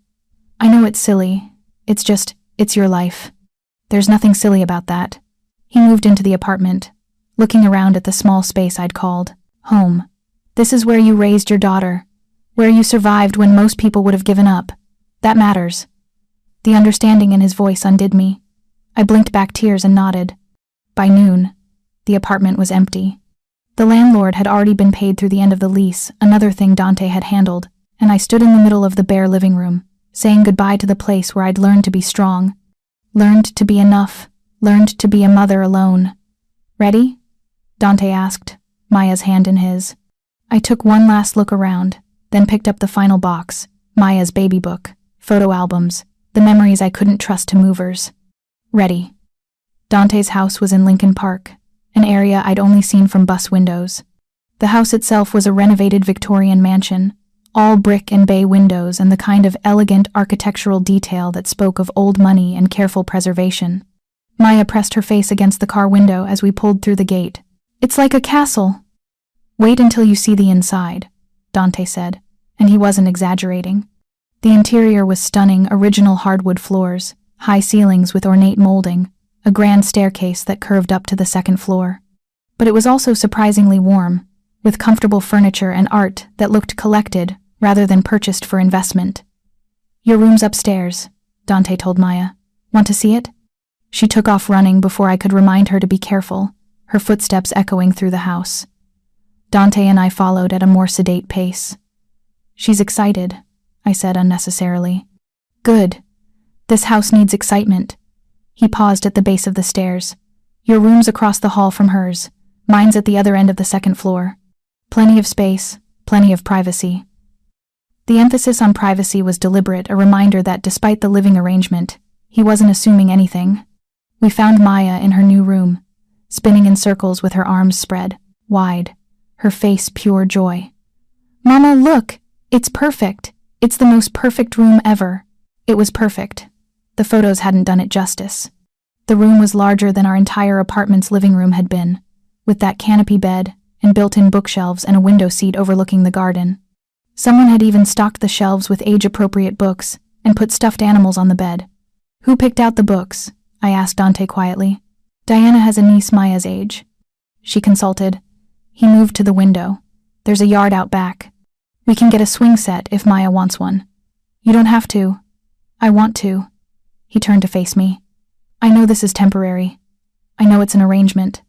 I know it's silly. It's your life. There's nothing silly about that. He moved into the apartment, looking around at the small space I'd called home. This is where you raised your daughter, where you survived when most people would have given up. That matters. The understanding in his voice undid me. I blinked back tears and nodded. By noon, the apartment was empty. The landlord had already been paid through the end of the lease, another thing Dante had handled, and I stood in the middle of the bare living room, saying goodbye to the place where I'd learned to be strong, learned to be enough, learned to be a mother alone. Ready? Dante asked, Maya's hand in his. I took one last look around, then picked up the final box, Maya's baby book, photo albums, the memories I couldn't trust to movers. Ready. Dante's house was in Lincoln Park, an area I'd only seen from bus windows. The house itself was a renovated Victorian mansion, all brick and bay windows and the kind of elegant architectural detail that spoke of old money and careful preservation. Maya pressed her face against the car window as we pulled through the gate. It's like a castle. Wait until you see the inside, Dante said, and he wasn't exaggerating. The interior was stunning, original hardwood floors, high ceilings with ornate molding, a grand staircase that curved up to the second floor. But it was also surprisingly warm, with comfortable furniture and art that looked collected rather than purchased for investment. Your room's upstairs, Dante told Maya. Want to see it? She took off running before I could remind her to be careful, her footsteps echoing through the house. Dante and I followed at a more sedate pace. She's excited, I said unnecessarily. Good. This house needs excitement. He paused at the base of the stairs. Your room's across the hall from hers. Mine's at the other end of the second floor. Plenty of space, plenty of privacy. The emphasis on privacy was deliberate, a reminder that despite the living arrangement, he wasn't assuming anything. We found Maya in her new room, spinning in circles with her arms spread, wide, her face pure joy. Mama, look! It's perfect! It's the most perfect room ever. It was perfect. The photos hadn't done it justice. The room was larger than our entire apartment's living room had been, with that canopy bed and built-in bookshelves and a window seat overlooking the garden. Someone had even stocked the shelves with age-appropriate books and put stuffed animals on the bed. Who picked out the books? I asked Dante quietly. Diana has a niece Maya's age. She consulted. He moved to the window. There's a yard out back. We can get a swing set if Maya wants one. You don't have to. I want to. He turned to face me. I know this is temporary. I know it's an arrangement.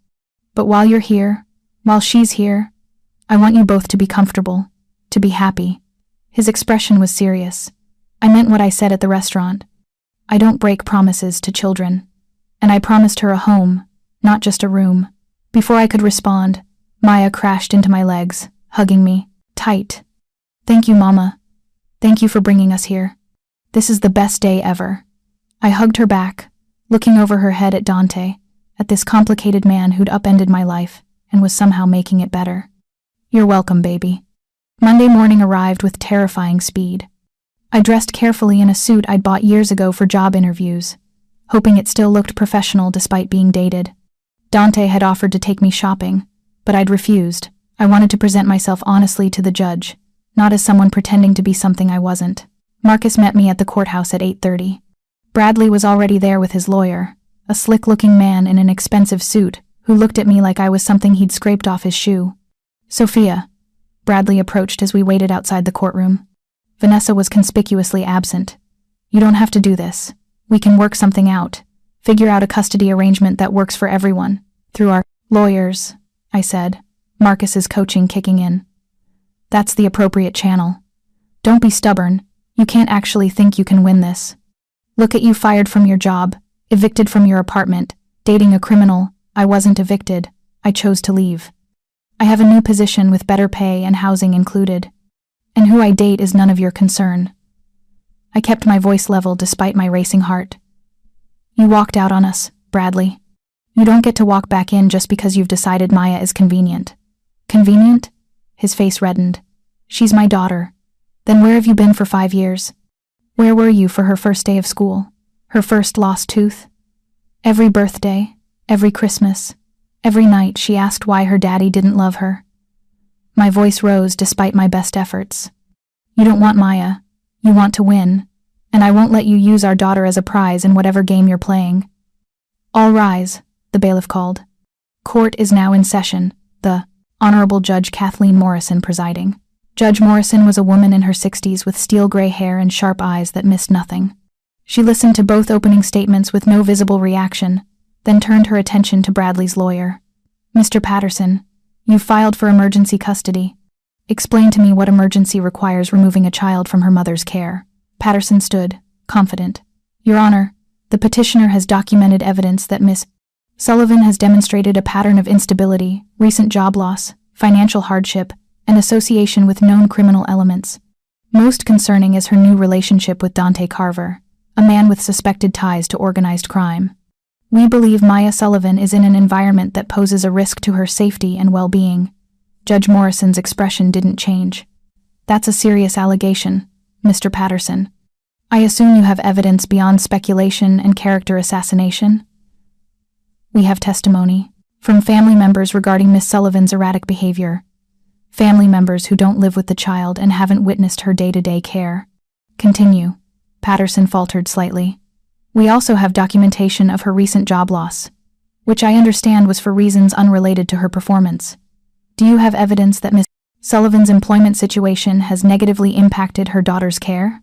But while you're here, while she's here, I want you both to be comfortable, to be happy. His expression was serious. I meant what I said at the restaurant. I don't break promises to children. And I promised her a home, not just a room. Before I could respond, Maya crashed into my legs, hugging me, tight. Thank you, Mama. Thank you for bringing us here. This is the best day ever. I hugged her back, looking over her head at Dante, at this complicated man who'd upended my life and was somehow making it better. You're welcome, baby. Monday morning arrived with terrifying speed. I dressed carefully in a suit I'd bought years ago for job interviews, hoping it still looked professional despite being dated. Dante had offered to take me shopping, but I'd refused. I wanted to present myself honestly to the judge, not as someone pretending to be something I wasn't. Marcus met me at the courthouse at 8:30. Bradley was already there with his lawyer, a slick-looking man in an expensive suit who looked at me like I was something he'd scraped off his shoe. Sophia, Bradley approached as we waited outside the courtroom. Vanessa was conspicuously absent. You don't have to do this. We can work something out. Figure out a custody arrangement that works for everyone. Through our lawyers, I said, Marcus's coaching kicking in. That's the appropriate channel. Don't be stubborn. You can't actually think you can win this. Look at you, fired from your job, evicted from your apartment, dating a criminal. I wasn't evicted. I chose to leave. I have a new position with better pay and housing included. And who I date is none of your concern. I kept my voice level despite my racing heart. You walked out on us, Bradley. You don't get to walk back in just because you've decided Maya is convenient. Convenient? His face reddened. She's my daughter. Then where have you been for 5 years? Where were you for her first day of school? Her first lost tooth? Every birthday, every Christmas, every night she asked why her daddy didn't love her. My voice rose despite my best efforts. You don't want Maya. You want to win. And I won't let you use our daughter as a prize in whatever game you're playing. All rise, the bailiff called. Court is now in session, the Honorable Judge Kathleen Morrison presiding. Judge Morrison was a woman in her 60s with steel-gray hair and sharp eyes that missed nothing. She listened to both opening statements with no visible reaction, then turned her attention to Bradley's lawyer. Mr. Patterson, you filed for emergency custody. Explain to me what emergency requires removing a child from her mother's care. Patterson stood, confident. Your Honor, the petitioner has documented evidence that Miss Sullivan has demonstrated a pattern of instability, recent job loss, financial hardship, and association with known criminal elements. Most concerning is her new relationship with Dante Carver, a man with suspected ties to organized crime. We believe Maya Sullivan is in an environment that poses a risk to her safety and well-being. Judge Morrison's expression didn't change. That's a serious allegation, Mr. Patterson. I assume you have evidence beyond speculation and character assassination? We have testimony from family members regarding Miss Sullivan's erratic behavior. Family members who don't live with the child and haven't witnessed her day-to-day care. Continue. Patterson faltered slightly. We also have documentation of her recent job loss, which I understand was for reasons unrelated to her performance. Do you have evidence that Miss Sullivan's employment situation has negatively impacted her daughter's care?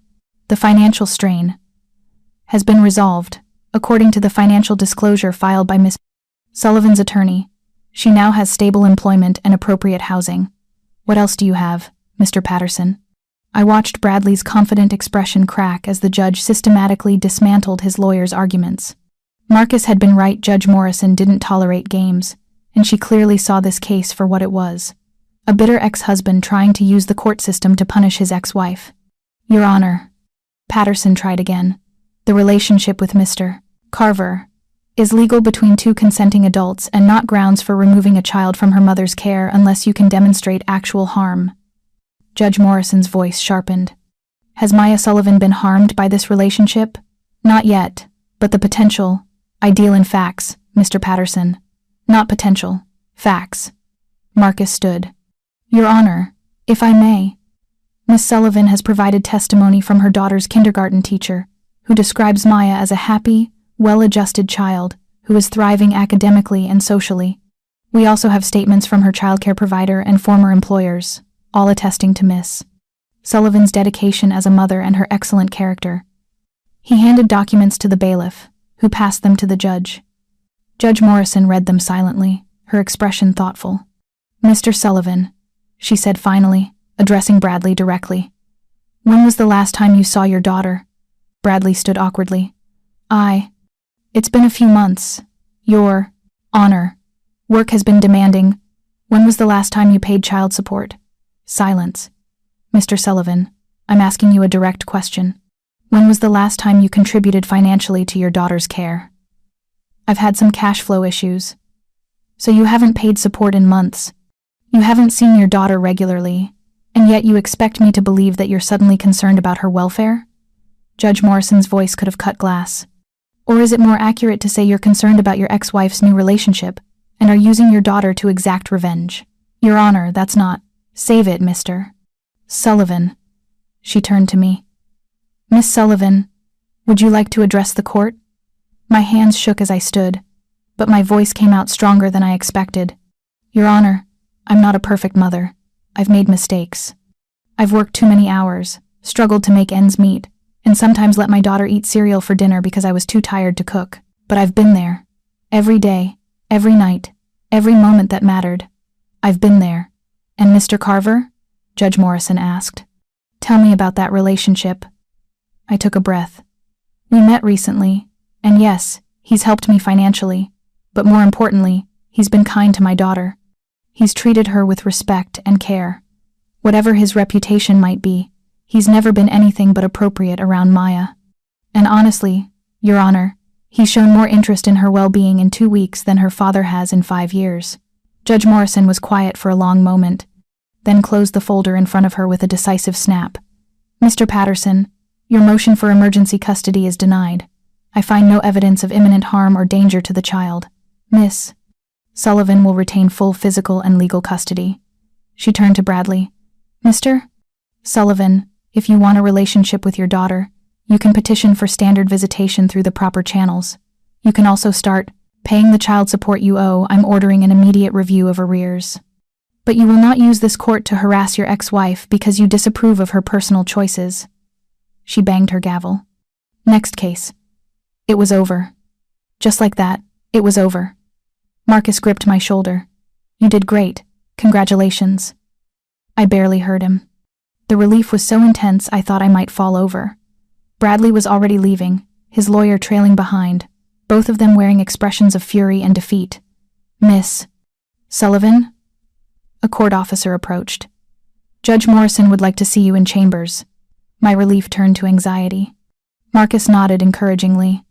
The financial strain has been resolved, according to the financial disclosure filed by Miss Sullivan's attorney. She now has stable employment and appropriate housing. What else do you have, Mr. Patterson? I watched Bradley's confident expression crack as the judge systematically dismantled his lawyer's arguments. Marcus had been right. Judge Morrison didn't tolerate games, and she clearly saw this case for what it was. A bitter ex-husband trying to use the court system to punish his ex-wife. Your Honor. Patterson tried again. The relationship with Mr. Carver is legal between two consenting adults and not grounds for removing a child from her mother's care unless you can demonstrate actual harm. Judge Morrison's voice sharpened. Has Maya Sullivan been harmed by this relationship? Not yet, but the potential. I deal in facts, Mr. Patterson. Not potential. Facts. Marcus stood. Your Honor, if I may. Miss Sullivan has provided testimony from her daughter's kindergarten teacher, who describes Maya as a happy, well-adjusted child who is thriving academically and socially. We also have statements from her childcare provider and former employers, all attesting to Miss Sullivan's dedication as a mother and her excellent character. He handed documents to the bailiff, who passed them to the judge. Judge Morrison read them silently, her expression thoughtful. Mr. Sullivan, she said finally, addressing Bradley directly. When was the last time you saw your daughter? Bradley stood awkwardly. It's been a few months. Your Honor, work has been demanding. When was the last time you paid child support? Silence. Mr. Sullivan, I'm asking you a direct question. When was the last time you contributed financially to your daughter's care? I've had some cash flow issues. So you haven't paid support in months. You haven't seen your daughter regularly, and yet you expect me to believe that you're suddenly concerned about her welfare? Judge Morrison's voice could have cut glass. Or is it more accurate to say you're concerned about your ex-wife's new relationship and are using your daughter to exact revenge? Your Honor, that's not. Save it, Mr. Sullivan. She turned to me. Miss Sullivan, would you like to address the court? My hands shook as I stood, but my voice came out stronger than I expected. Your Honor, I'm not a perfect mother. I've made mistakes. I've worked too many hours, struggled to make ends meet, and sometimes let my daughter eat cereal for dinner because I was too tired to cook. But I've been there. Every day, every night, every moment that mattered. I've been there. And Mr. Carver? Judge Morrison asked. Tell me about that relationship. I took a breath. We met recently, and yes, he's helped me financially, but more importantly, he's been kind to my daughter. He's treated her with respect and care. Whatever his reputation might be, he's never been anything but appropriate around Maya. And honestly, Your Honor, he's shown more interest in her well-being in 2 weeks than her father has in 5 years. Judge Morrison was quiet for a long moment, then closed the folder in front of her with a decisive snap. Mr. Patterson, your motion for emergency custody is denied. I find no evidence of imminent harm or danger to the child. Miss Sullivan will retain full physical and legal custody. She turned to Bradley. Mr. Sullivan, If you want a relationship with your daughter, you can petition for standard visitation through the proper channels. You can also start paying the child support you owe. I'm ordering an immediate review of arrears. But you will not use this court to harass your ex-wife because you disapprove of her personal choices. She banged her gavel. Next case. It was over. Just like that, it was over. Marcus gripped my shoulder. You did great. Congratulations. I barely heard him. The relief was so intense I thought I might fall over. Bradley was already leaving, his lawyer trailing behind, both of them wearing expressions of fury and defeat. Miss Sullivan? A court officer approached. Judge Morrison would like to see you in chambers. My relief turned to anxiety. Marcus nodded encouragingly,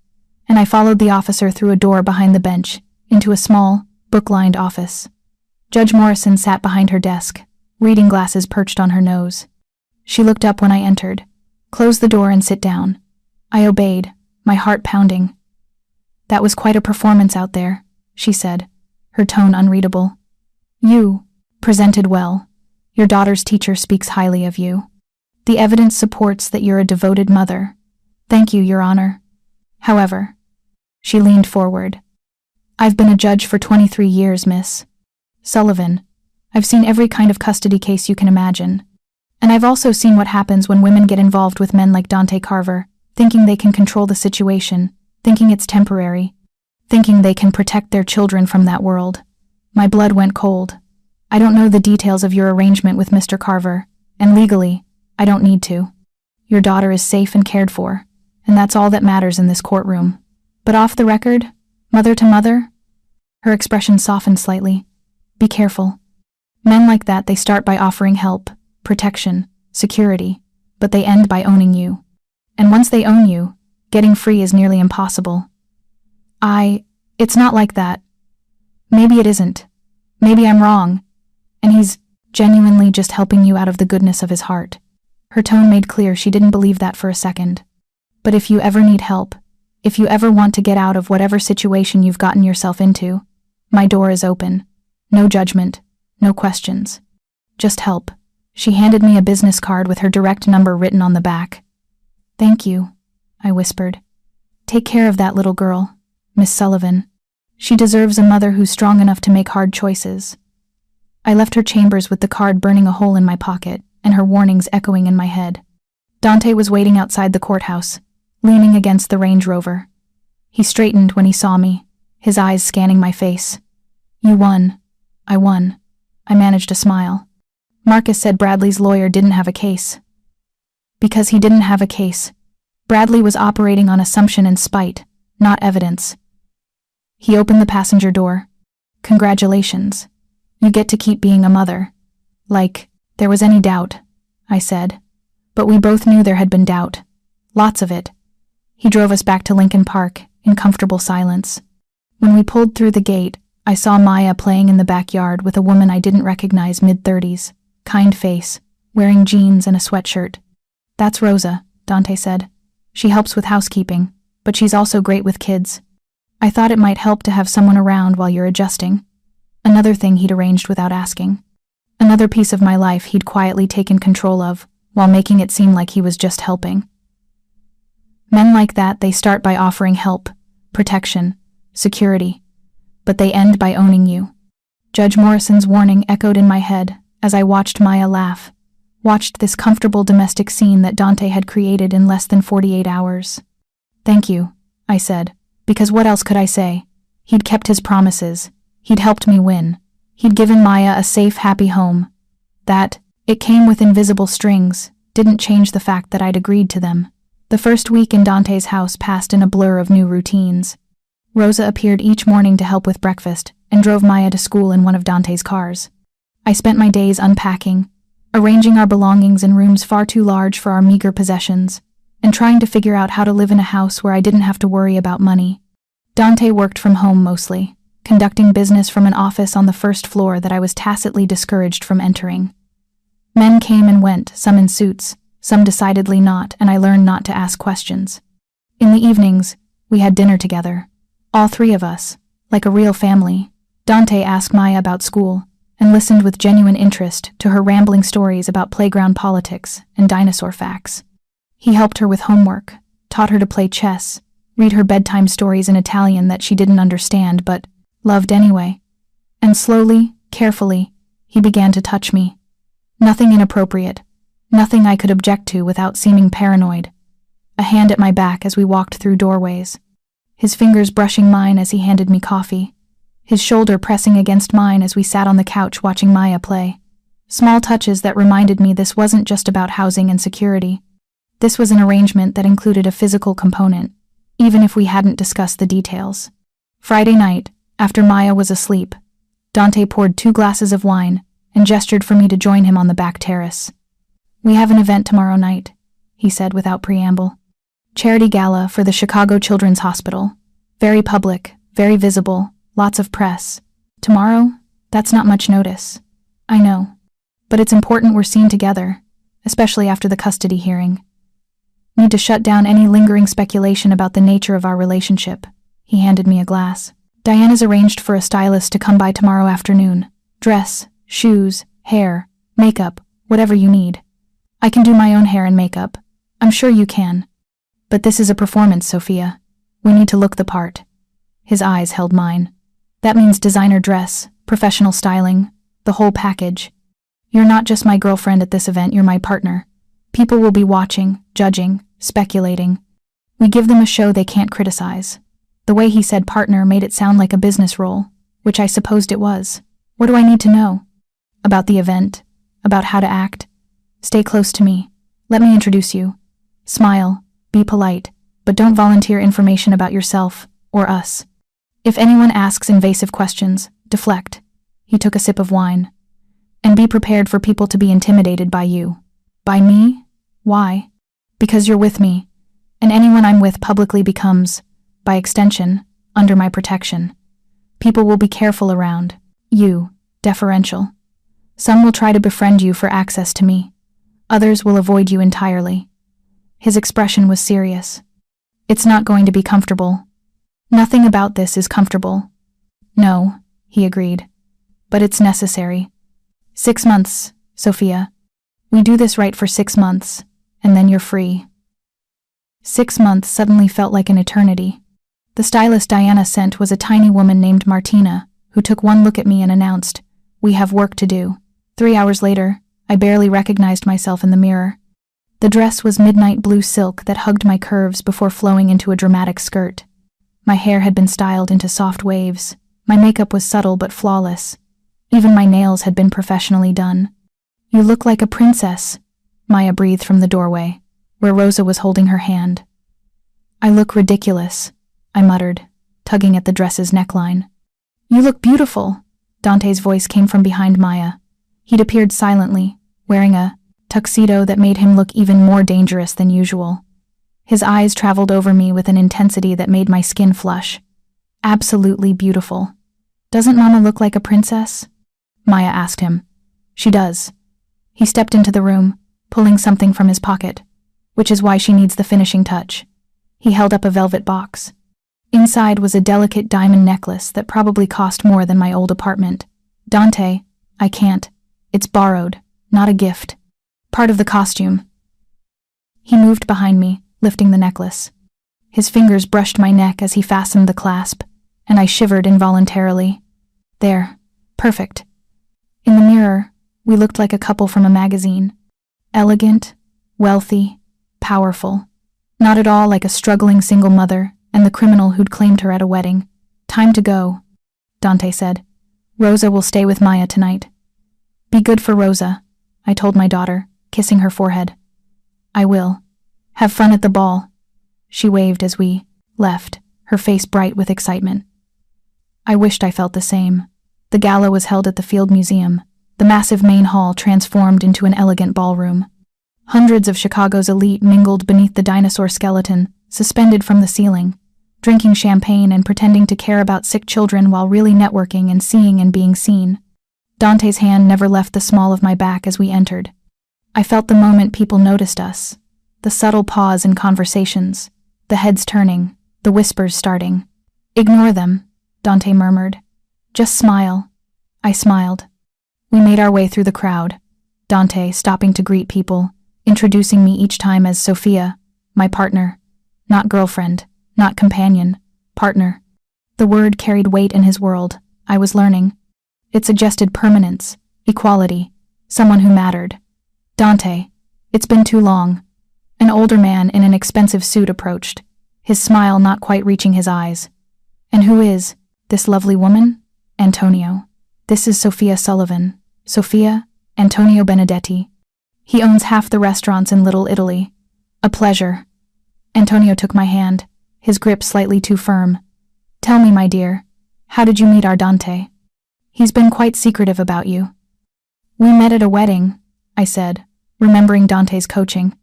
and I followed the officer through a door behind the bench, into a small, book-lined office. Judge Morrison sat behind her desk, reading glasses perched on her nose. She looked up when I entered. Close the door and sit down. I obeyed, my heart pounding. That was quite a performance out there, she said, her tone unreadable. You presented well. Your daughter's teacher speaks highly of you. The evidence supports that you're a devoted mother. Thank you, Your Honor. However, she leaned forward. I've been a judge for 23 years, Miss Sullivan. I've seen every kind of custody case you can imagine. And I've also seen what happens when women get involved with men like Dante Carver, thinking they can control the situation, thinking it's temporary, thinking they can protect their children from that world. My blood went cold. I don't know the details of your arrangement with Mr. Carver, and legally, I don't need to. Your daughter is safe and cared for, and that's all that matters in this courtroom. But off the record, mother to mother? Her expression softened slightly. Be careful. Men like that, they start by offering help, protection, security, but they end by owning you. And once they own you, getting free is nearly impossible. It's not like that. Maybe it isn't. Maybe I'm wrong. And he's genuinely just helping you out of the goodness of his heart. Her tone made clear she didn't believe that for a second. But if you ever need help, if you ever want to get out of whatever situation you've gotten yourself into, my door is open. No judgment, no questions. Just help. She handed me a business card with her direct number written on the back. Thank you, I whispered. Take care of that little girl, Miss Sullivan. She deserves a mother who's strong enough to make hard choices. I left her chambers with the card burning a hole in my pocket and her warnings echoing in my head. Dante was waiting outside the courthouse, leaning against the Range Rover. He straightened when he saw me, his eyes scanning my face. You won. I won. I managed a smile. Marcus said Bradley's lawyer didn't have a case. Because he didn't have a case, Bradley was operating on assumption and spite, not evidence. He opened the passenger door. Congratulations. You get to keep being a mother. Like there was any doubt, I said. But we both knew there had been doubt. Lots of it. He drove us back to Lincoln Park in comfortable silence. When we pulled through the gate, I saw Maya playing in the backyard with a woman I didn't recognize, mid-30s, kind face, wearing jeans and a sweatshirt. That's Rosa, Dante said. She helps with housekeeping, but she's also great with kids. I thought it might help to have someone around while you're adjusting. Another thing he'd arranged without asking. Another piece of my life he'd quietly taken control of, while making it seem like he was just helping. Men like that, they start by offering help, protection, security, but they end by owning you. Judge Morrison's warning echoed in my head as I watched Maya laugh, watched this comfortable domestic scene that Dante had created in less than 48 hours. Thank you, I said, because what else could I say? He'd kept his promises. He'd helped me win. He'd given Maya a safe, happy home. That, it came with invisible strings, didn't change the fact that I'd agreed to them. The first week in Dante's house passed in a blur of new routines. Rosa appeared each morning to help with breakfast and drove Maya to school in one of Dante's cars. I spent my days unpacking, arranging our belongings in rooms far too large for our meager possessions, and trying to figure out how to live in a house where I didn't have to worry about money. Dante worked from home mostly, conducting business from an office on the first floor that I was tacitly discouraged from entering. Men came and went, some in suits, some decidedly not, and I learned not to ask questions. In the evenings, we had dinner together. All three of us, like a real family. Dante asked Maya about school, and listened with genuine interest to her rambling stories about playground politics and dinosaur facts. He helped her with homework, taught her to play chess, read her bedtime stories in Italian that she didn't understand but loved anyway. And slowly, carefully, he began to touch me. Nothing inappropriate, nothing I could object to without seeming paranoid. A hand at my back as we walked through doorways. His fingers brushing mine as he handed me coffee. His shoulder pressing against mine as we sat on the couch watching Maya play. Small touches that reminded me this wasn't just about housing and security. This was an arrangement that included a physical component, even if we hadn't discussed the details. Friday night, after Maya was asleep, Dante poured 2 glasses of wine and gestured for me to join him on the back terrace. "We have an event tomorrow night," he said without preamble. "Charity gala for the Chicago Children's Hospital. Very public, very visible, lots of press. Tomorrow? That's not much notice. I know. But it's important we're seen together, especially after the custody hearing. Need to shut down any lingering speculation about the nature of our relationship." He handed me a glass. "Diana's arranged for a stylist to come by tomorrow afternoon. Dress, shoes, hair, makeup, whatever you need. I can do my own hair and makeup. I'm sure you can. But this is a performance, Sophia. We need to look the part." His eyes held mine. "That means designer dress, professional styling, the whole package. You're not just my girlfriend at this event, you're my partner. People will be watching, judging, speculating. We give them a show they can't criticize." The way he said partner made it sound like a business role, which I supposed it was. What do I need to know? About the event? About how to act? Stay close to me. Let me introduce you. Smile, be polite, but don't volunteer information about yourself or us. If anyone asks invasive questions, deflect. He took a sip of wine. And be prepared for people to be intimidated by you. By me? Why? Because you're with me, and anyone I'm with publicly becomes, by extension, under my protection. People will be careful around you, deferential. Some will try to befriend you for access to me. Others will avoid you entirely. His expression was serious. It's not going to be comfortable. Nothing about this is comfortable. No, he agreed. But it's necessary. 6 months, Sophia. We do this right for 6 months, and then you're free. 6 months suddenly felt like an eternity. The stylist Diana sent was a tiny woman named Martina, who took one look at me and announced, "We have work to do." 3 hours later, I barely recognized myself in the mirror. The dress was midnight blue silk that hugged my curves before flowing into a dramatic skirt. My hair had been styled into soft waves. My makeup was subtle but flawless. Even my nails had been professionally done. "You look like a princess," Maya breathed from the doorway, where Rosa was holding her hand. "I look ridiculous," I muttered, tugging at the dress's neckline. "You look beautiful," Dante's voice came from behind Maya. He'd appeared silently, wearing a tuxedo that made him look even more dangerous than usual. His eyes traveled over me with an intensity that made my skin flush. "Absolutely beautiful. Doesn't Mama look like a princess?" Maya asked him. "She does." He stepped into the room, pulling something from his pocket, which is why she needs the finishing touch. He held up a velvet box. Inside was a delicate diamond necklace that probably cost more than my old apartment. "Dante, I can't. It's borrowed, not a gift. Part of the costume." He moved behind me, lifting the necklace. His fingers brushed my neck as he fastened the clasp, and I shivered involuntarily. There, perfect. In the mirror, we looked like a couple from a magazine. Elegant, wealthy, powerful. Not at all like a struggling single mother and the criminal who'd claimed her at a wedding. "Time to go," Dante said. "Rosa will stay with Maya tonight." "Be good for Rosa," I told my daughter, kissing her forehead. "I will. Have fun at the ball." She waved as we left, her face bright with excitement. I wished I felt the same. The gala was held at the Field Museum, the massive main hall transformed into an elegant ballroom. Hundreds of Chicago's elite mingled beneath the dinosaur skeleton, suspended from the ceiling, drinking champagne and pretending to care about sick children while really networking and seeing and being seen. Dante's hand never left the small of my back as we entered. I felt the moment people noticed us, the subtle pause in conversations, the heads turning, the whispers starting. "Ignore them," Dante murmured. "Just smile." I smiled. We made our way through the crowd, Dante stopping to greet people, introducing me each time as Sophia, my partner. Not girlfriend, not companion, partner. The word carried weight in his world, I was learning. It suggested permanence, equality, someone who mattered. Dante, it's been too long. An older man in an expensive suit approached, his smile not quite reaching his eyes. And who is this lovely woman? Antonio. This is Sophia Sullivan. Sophia, Antonio Benedetti. He owns half the restaurants in Little Italy. A pleasure. Antonio took my hand, his grip slightly too firm. Tell me, my dear, how did you meet our Dante? He's been quite secretive about you. We met at a wedding, I said, remembering Dante's coaching.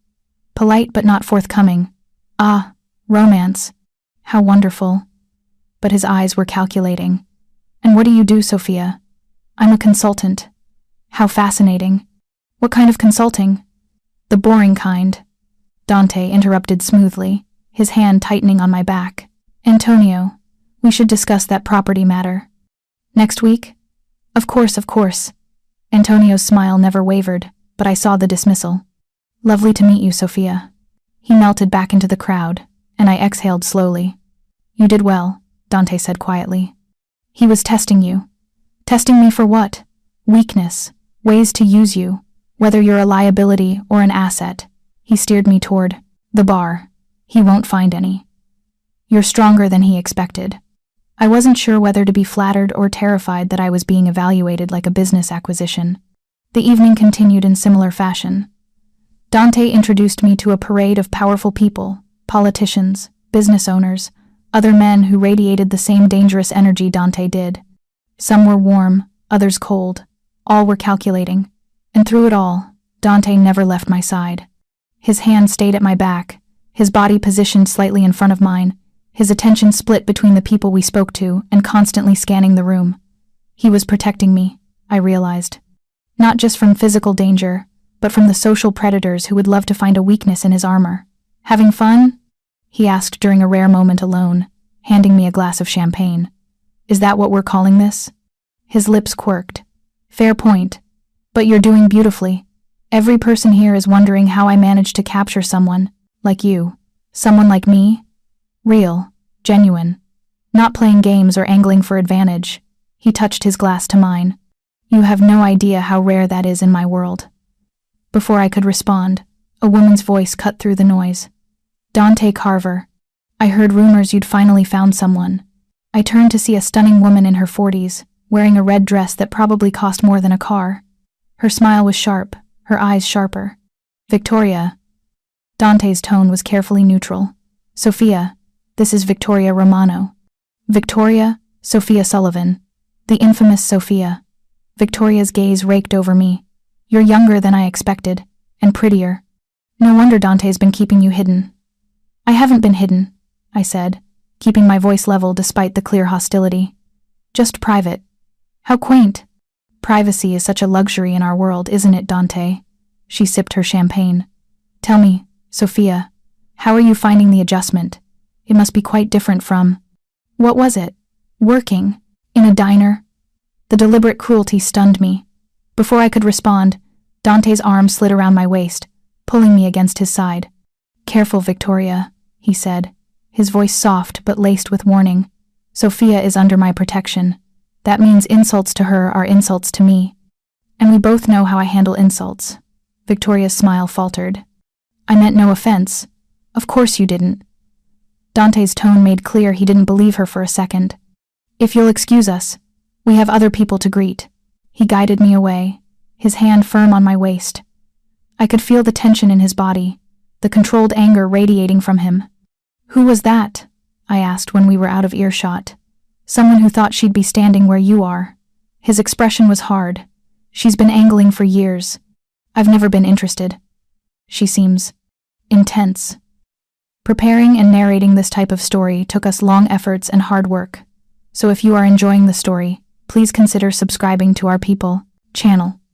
Polite but not forthcoming. Ah, romance. How wonderful. But his eyes were calculating. And what do you do, Sophia? I'm a consultant. How fascinating. What kind of consulting? The boring kind. Dante interrupted smoothly, his hand tightening on my back. Antonio, we should discuss that property matter. Next week? Of course, of course. Antonio's smile never wavered, but I saw the dismissal. Lovely to meet you, Sophia. He melted back into the crowd, and I exhaled slowly. You did well, Dante said quietly. He was testing you. Testing me for what? Weakness, ways to use you, whether you're a liability or an asset. He steered me toward the bar. He won't find any. You're stronger than he expected. I wasn't sure whether to be flattered or terrified that I was being evaluated like a business acquisition. The evening continued in similar fashion. Dante introduced me to a parade of powerful people, politicians, business owners, other men who radiated the same dangerous energy Dante did. Some were warm, others cold. All were calculating. And through it all, Dante never left my side. His hand stayed at my back, his body positioned slightly in front of mine, his attention split between the people we spoke to and constantly scanning the room. He was protecting me, I realized. Not just from physical danger, but from the social predators who would love to find a weakness in his armor. Having fun? He asked during a rare moment alone, handing me a glass of champagne. Is that what we're calling this? His lips quirked. Fair point. But you're doing beautifully. Every person here is wondering how I managed to capture someone, like you. Someone like me. Real. Genuine. Not playing games or angling for advantage. He touched his glass to mine. You have no idea how rare that is in my world. Before I could respond, a woman's voice cut through the noise. Dante Carver. I heard rumors you'd finally found someone. I turned to see a stunning woman in her 40s, wearing a red dress that probably cost more than a car. Her smile was sharp, her eyes sharper. Victoria. Dante's tone was carefully neutral. Sophia, this is Victoria Romano. Victoria, Sophia Sullivan. The infamous Sophia. Victoria's gaze raked over me. You're younger than I expected, and prettier. No wonder Dante's been keeping you hidden. I haven't been hidden, I said, keeping my voice level despite the clear hostility. Just private. How quaint. Privacy is such a luxury in our world, isn't it, Dante? She sipped her champagne. Tell me, Sophia, how are you finding the adjustment? It must be quite different from... What was it? Working? In a diner? The deliberate cruelty stunned me. Before I could respond, Dante's arm slid around my waist, pulling me against his side. Careful, Victoria, he said, his voice soft but laced with warning. Sophia is under my protection. That means insults to her are insults to me. And we both know how I handle insults. Victoria's smile faltered. I meant no offense. Of course you didn't. Dante's tone made clear he didn't believe her for a second. If you'll excuse us, we have other people to greet. He guided me away, his hand firm on my waist. I could feel the tension in his body, the controlled anger radiating from him. Who was that? I asked when we were out of earshot. Someone who thought she'd be standing where you are. His expression was hard. She's been angling for years. I've never been interested. She seems intense. Preparing and narrating this type of story took us long efforts and hard work. So if you are enjoying the story, please consider subscribing to our People channel.